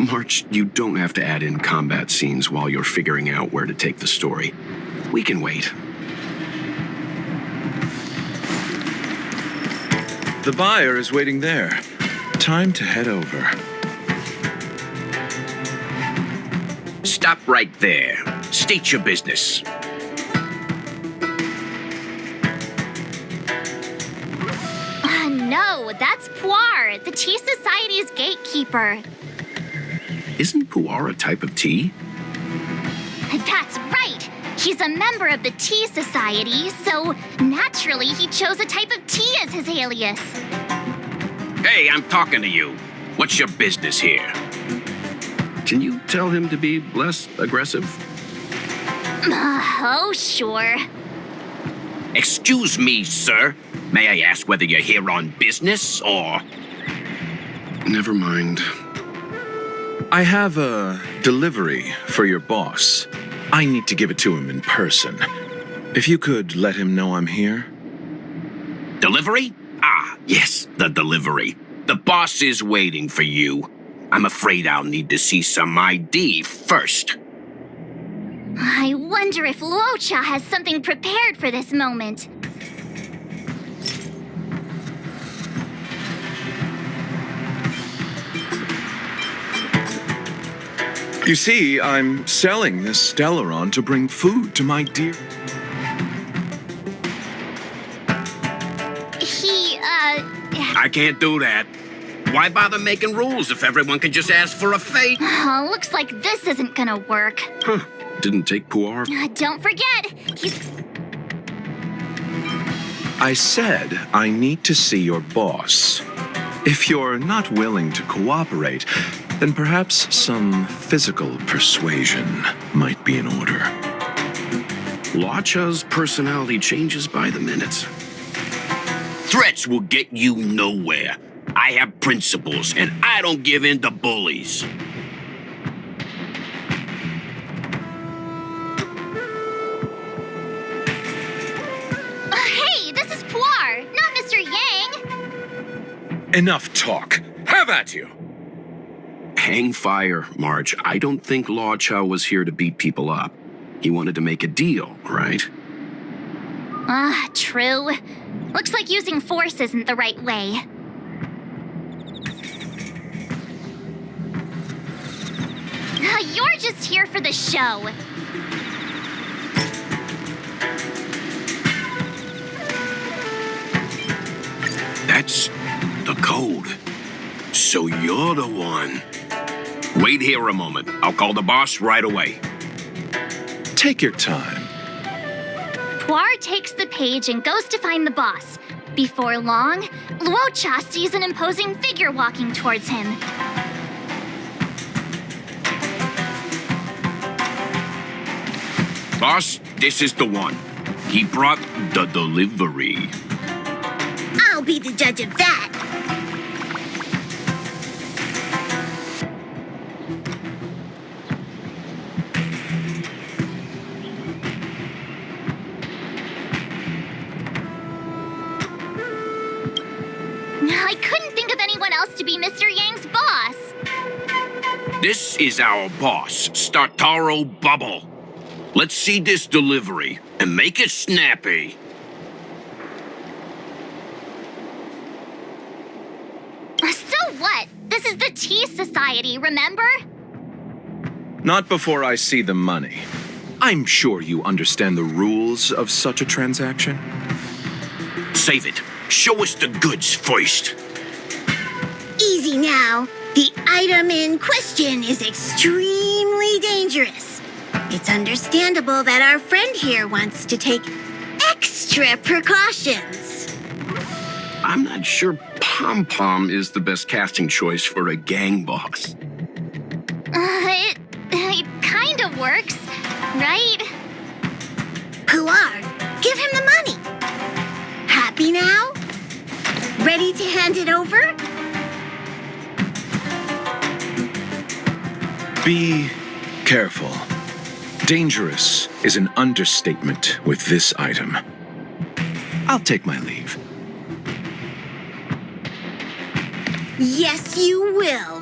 March, you don't have to add in combat scenes while you're figuring out where to take the story. We can wait. The buyer is waiting there. Time to head over. Stop right there. State your business. No, that's Puar, the Tea Society's gatekeeper. Isn't pu'er a type of tea? That's right. He's a member of the Tea Society, so naturally he chose a type of tea as his alias. Hey, I'm talking to you. What's your business here? Can you tell him to be less aggressive? Oh, sure. Excuse me, sir. May I ask whether you're here on business or... Never mind. I have a delivery for your boss. I need to give it to him in person. If you could let him know I'm here. Delivery? Ah, yes, the delivery. The boss is waiting for you. I'm afraid I'll need to see some ID first. I wonder if Luocha has something prepared for this moment. You see, I'm selling this Stellaron to bring food to my dear... I can't do that. Why bother making rules if everyone can just ask for a fate? Oh, looks like this isn't gonna work. Huh. Didn't take pu'er. Don't forget, he's... I said I need to see your boss. If you're not willing to cooperate, then perhaps some physical persuasion might be in order. Luocha's personality changes by the minute. Threats will get you nowhere. I have principles, and I don't give in to bullies. Hey, this is Puar, not Mr. Yang. Enough talk. Have at you. Hang fire, Marge. I don't think Luocha was here to beat people up. He wanted to make a deal, right? True. Looks like using force isn't the right way. You're just here for the show. That's the code. So you're the one. Wait here a moment. I'll call the boss right away. Take your time. Puar takes the page and goes to find the boss. Before long, Luocha sees an imposing figure walking towards him. Boss, this is the one. He brought the delivery. I'll be the judge of that. I couldn't think of anyone else to be Mr. Yang's boss. This is our boss, Startaro Bubble. Let's see this delivery and make it snappy. So what? This is the Tea Society, remember? Not before I see the money. I'm sure you understand the rules of such a transaction. Save it. Show us the goods first. Easy now. The item in question is extremely dangerous. It's understandable that our friend here wants to take extra precautions. I'm not sure Pom Pom is the best casting choice for a gang boss. It kind of works, right? Puar, give him the money. Happy now? Ready to hand it over? Be careful. Dangerous is an understatement with this item. I'll take my leave. Yes, you will.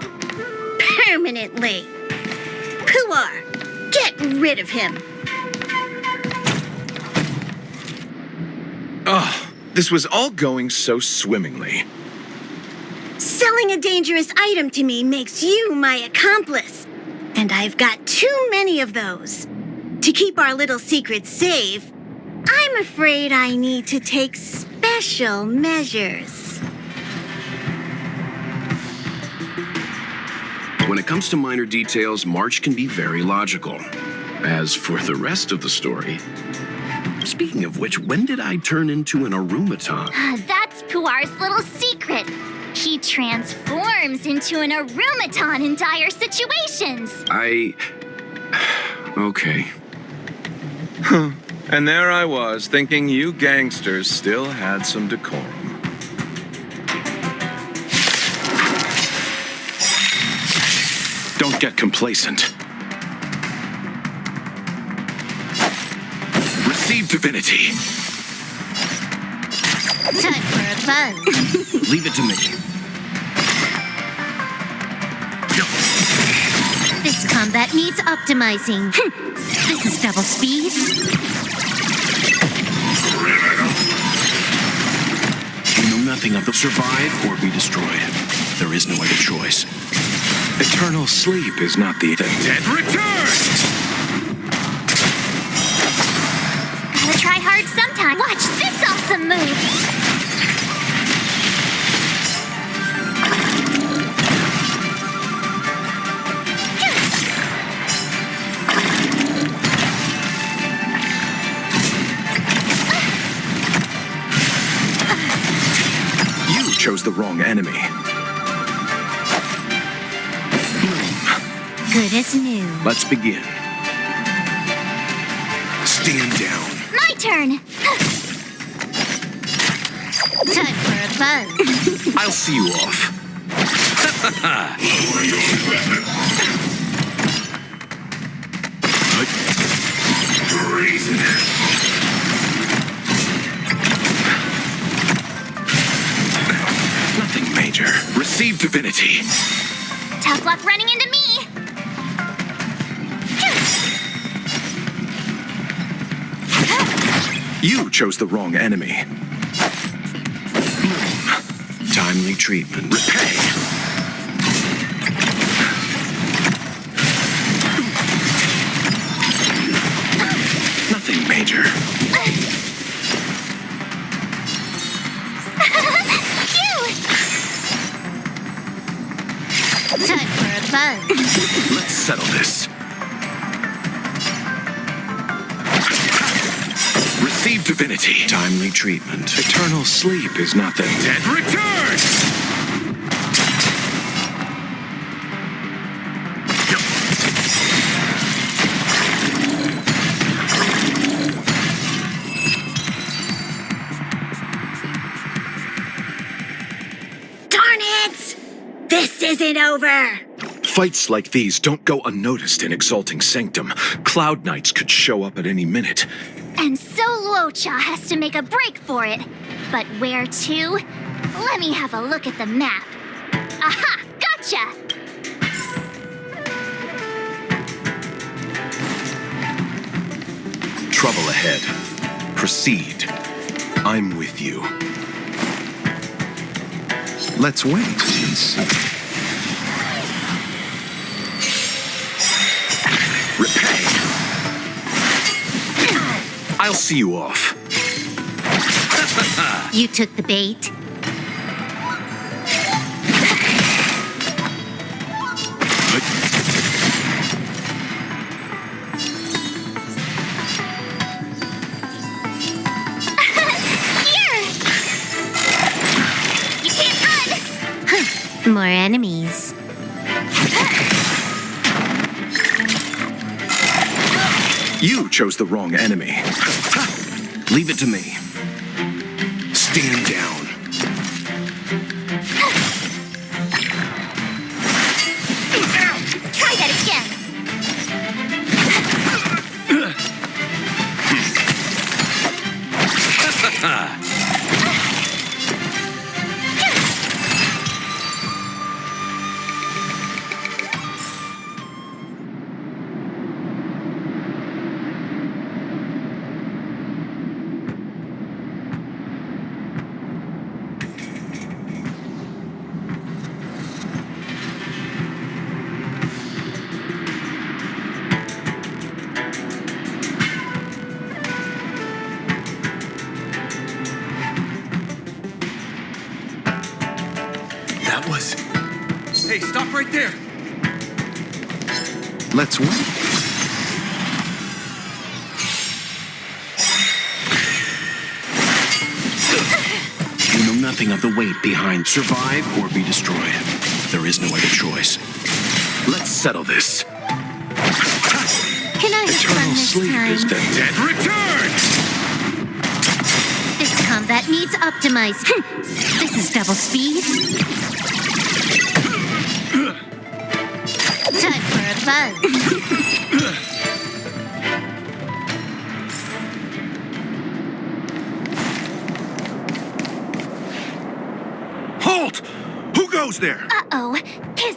Permanently. Puar, get rid of him. Oh, this was all going so swimmingly. Selling a dangerous item to me makes you my accomplice. And I've got too many of those. To keep our little secret safe, I'm afraid I need to take special measures. When it comes to minor details, March can be very logical. As for the rest of the story... Speaking of which, when did I turn into an orumaton? That's Puar's little secret. He transforms into an arumaton in dire situations. Okay. Huh. And there I was, thinking you gangsters still had some decorum. Don't get complacent. Receive divinity. Time for a buzz. Leave it to me. This combat needs optimizing. This is double speed. We know nothing of the survive or be destroyed. There is no other choice. Eternal sleep is not the Dead returns! Gotta try hard sometime. Watch this awesome move. You chose the wrong enemy. Good as new. Let's begin. Stand down. My turn. Time for a buzz. I'll see you off. Nothing major. Receive divinity. Tough luck running into me. You chose the wrong enemy. Timely treatment. Repay. Nothing major. Time for a buzz. Let's settle this. Receive divinity. Timely treatment. Eternal sleep is not the Dead returns! Darn it! This isn't over! Fights like these don't go unnoticed in Exalting Sanctum. Cloud Knights could show up at any minute. And so Luocha has to make a break for it. But where to? Let me have a look at the map. Aha! Gotcha! Trouble ahead. Proceed. I'm with you. Let's wait and see. Repay. I'll see you off. You took the bait. More enemies. You chose the wrong enemy. Leave it to me. Stand down. Try that again. That was... Hey, stop right there! Let's wait. You know nothing of the weight behind survive or be destroyed. There is no other choice. Let's settle this. Can I have fun Eternal this sleep time? is the dead returns! This combat needs optimized. This is double speed. Time for a buzz. Halt! Who goes there? Uh-oh. His...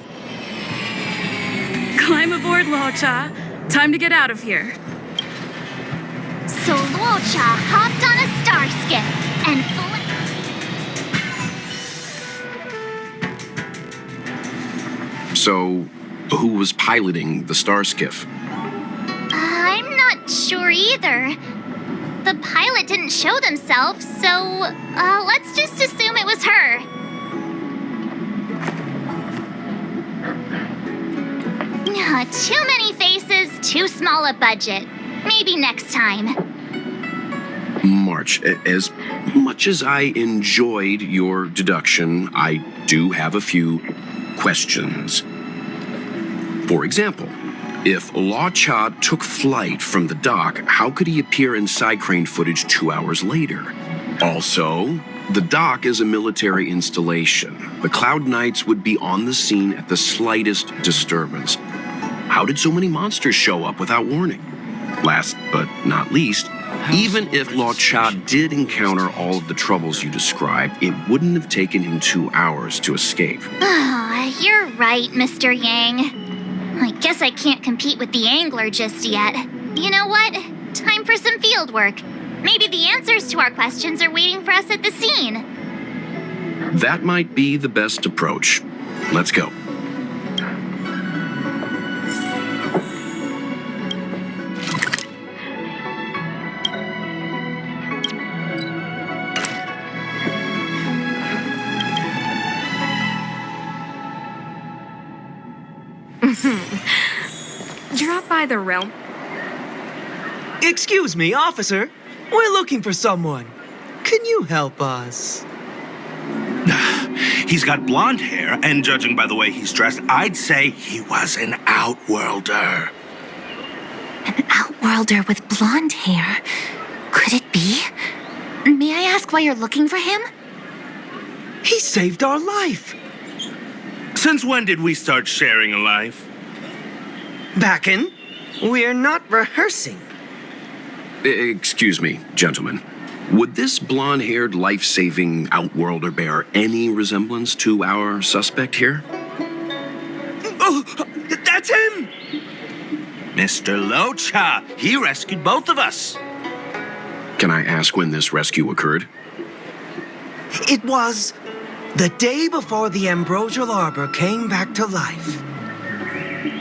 Climb aboard, Luocha. Time to get out of here. So Luocha hopped on a star skiff and So, who was piloting the star skiff? I'm not sure either. The pilot didn't show themselves, so let's just assume it was her. Too many faces, too small a budget. Maybe next time. March, as much as I enjoyed your deduction, I do have a few questions. For example, if Law Cha took flight from the dock, how could he appear in side crane footage 2 hours later? Also, the dock is a military installation. The Cloud Knights would be on the scene at the slightest disturbance. How did so many monsters show up without warning? Last but not least, even if Law Cha did encounter all of the troubles you described, it wouldn't have taken him 2 hours to escape. You're right, Mr. Yang. I guess I can't compete with the angler just yet. You know what? Time for some field work. Maybe the answers to our questions are waiting for us at the scene. That might be the best approach. Let's go. Drop by the realm. Excuse me, officer. We're looking for someone. Can you help us? He's got blonde hair, and judging by the way he's dressed, I'd say he was an outworlder. An outworlder with blonde hair? Could it be? May I ask why you're looking for him? He saved our life. Since when did we start sharing a life? Backen, we're not rehearsing. Excuse me, gentlemen. Would this blonde-haired, life-saving outworlder bear any resemblance to our suspect here? Oh, that's him! Mr. Locha, he rescued both of us. Can I ask when this rescue occurred? It was the day before the ambrosial arbor came back to life.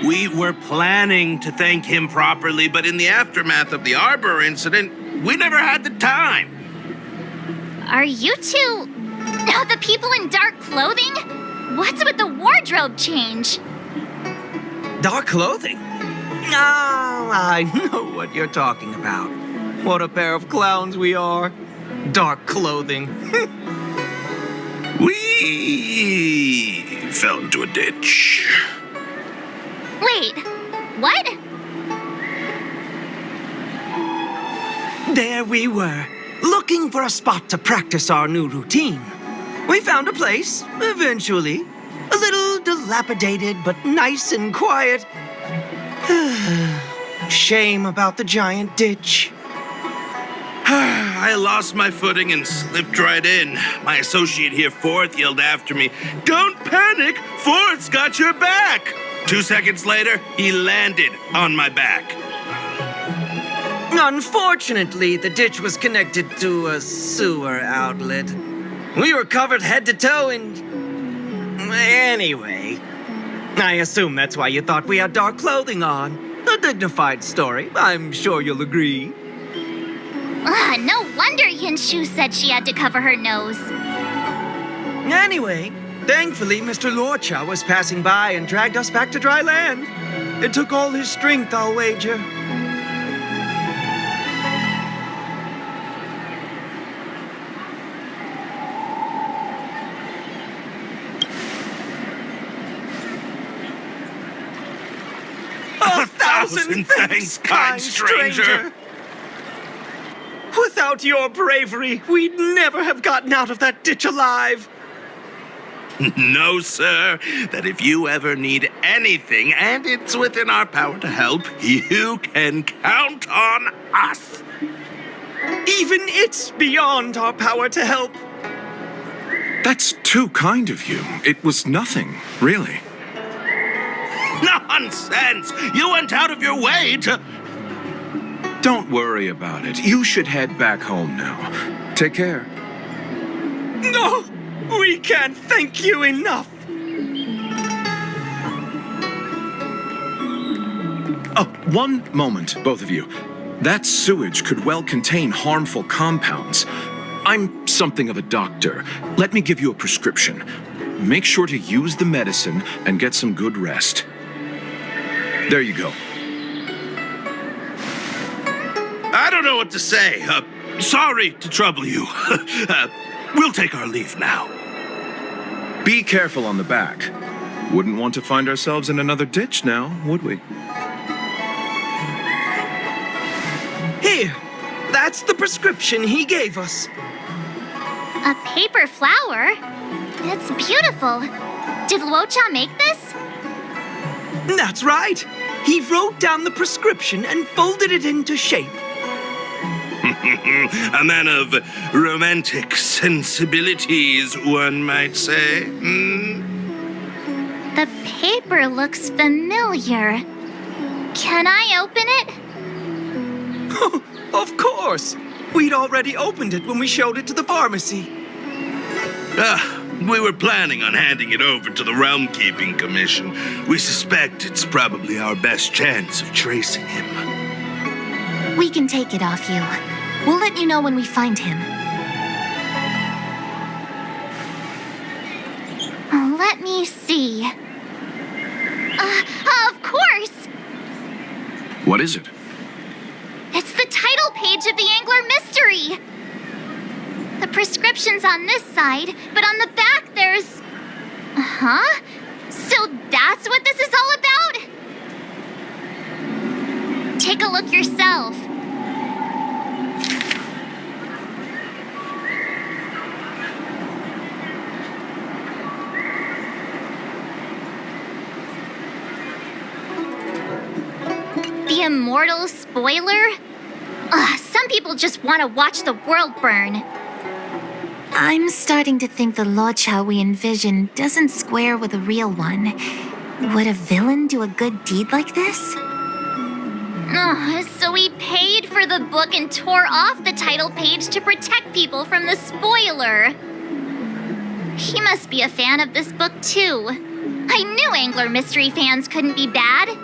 We were planning to thank him properly, but in the aftermath of the arbor incident, we never had the time. Are you two... the people in dark clothing? What's with the wardrobe change? Dark clothing? Ah, I know what you're talking about. What a pair of clowns we are. Dark clothing. We fell into a ditch. Wait, what? There we were, looking for a spot to practice our new routine. We found a place, eventually. A little dilapidated, but nice and quiet. Shame about the giant ditch. I lost my footing and slipped right in. My associate here, Fourth, yelled after me, "Don't panic! Fourth's got your back!" 2 seconds later, he landed on my back. Unfortunately, the ditch was connected to a sewer outlet. We were covered head to toe in... Anyway, I assume that's why you thought we had dark clothing on. A dignified story. I'm sure you'll agree. No wonder Yinshu said she had to cover her nose. Anyway, thankfully, Mr. Lorcha was passing by and dragged us back to dry land. It took all his strength, I'll wager. A thousand thanks, kind stranger! Without your bravery, we'd never have gotten out of that ditch alive. No, sir. That if you ever need anything, and it's within our power to help, you can count on us. Even it's beyond our power to help. That's too kind of you. It was nothing, really. Nonsense! You went out of your way to... Don't worry about it. You should head back home now. Take care. No! We can't thank you enough! Oh, one moment, both of you. That sewage could well contain harmful compounds. I'm something of a doctor. Let me give you a prescription. Make sure to use the medicine and get some good rest. There you go. I don't know what to say. Sorry to trouble you. We'll take our leave now. Be careful on the back. Wouldn't want to find ourselves in another ditch now, would we? Here, that's the prescription he gave us. A paper flower? It's beautiful. Did Luocha make this? That's right. He wrote down the prescription and folded it into shape. A man of romantic sensibilities, one might say. The paper looks familiar. Can I open it? Of course. We'd already opened it when we showed it to the pharmacy. We were planning on handing it over to the Realm Keeping Commission. We suspect it's probably our best chance of tracing him. We can take it off you. We'll let you know when we find him. Let me see. Of course! What is it? It's the title page of the Angler Mystery! The prescription's on this side, but on the back there's... Huh? So that's what this is all about? Take a look yourself. The immortal spoiler? Some people just want to watch the world burn. I'm starting to think the Luocha we envision doesn't square with a real one. Would a villain do a good deed like this? So he paid for the book and tore off the title page to protect people from the spoiler. He must be a fan of this book too. I knew Angler Mystery fans couldn't be bad.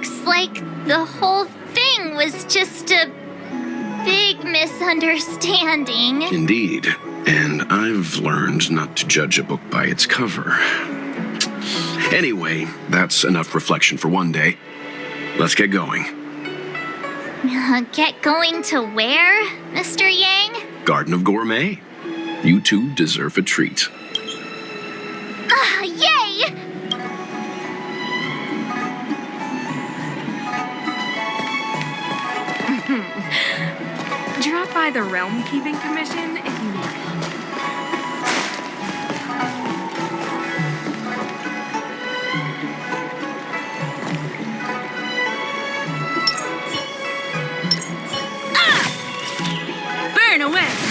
Looks like the whole thing was just a big misunderstanding. Indeed. And I've learned not to judge a book by its cover. Anyway, that's enough reflection for one day. Let's get going. Get going to where, Mr. Yang? Garden of Gourmet. You two deserve a treat. Yay! Drop by the Realm Keeping Commission if you need help. Burn away!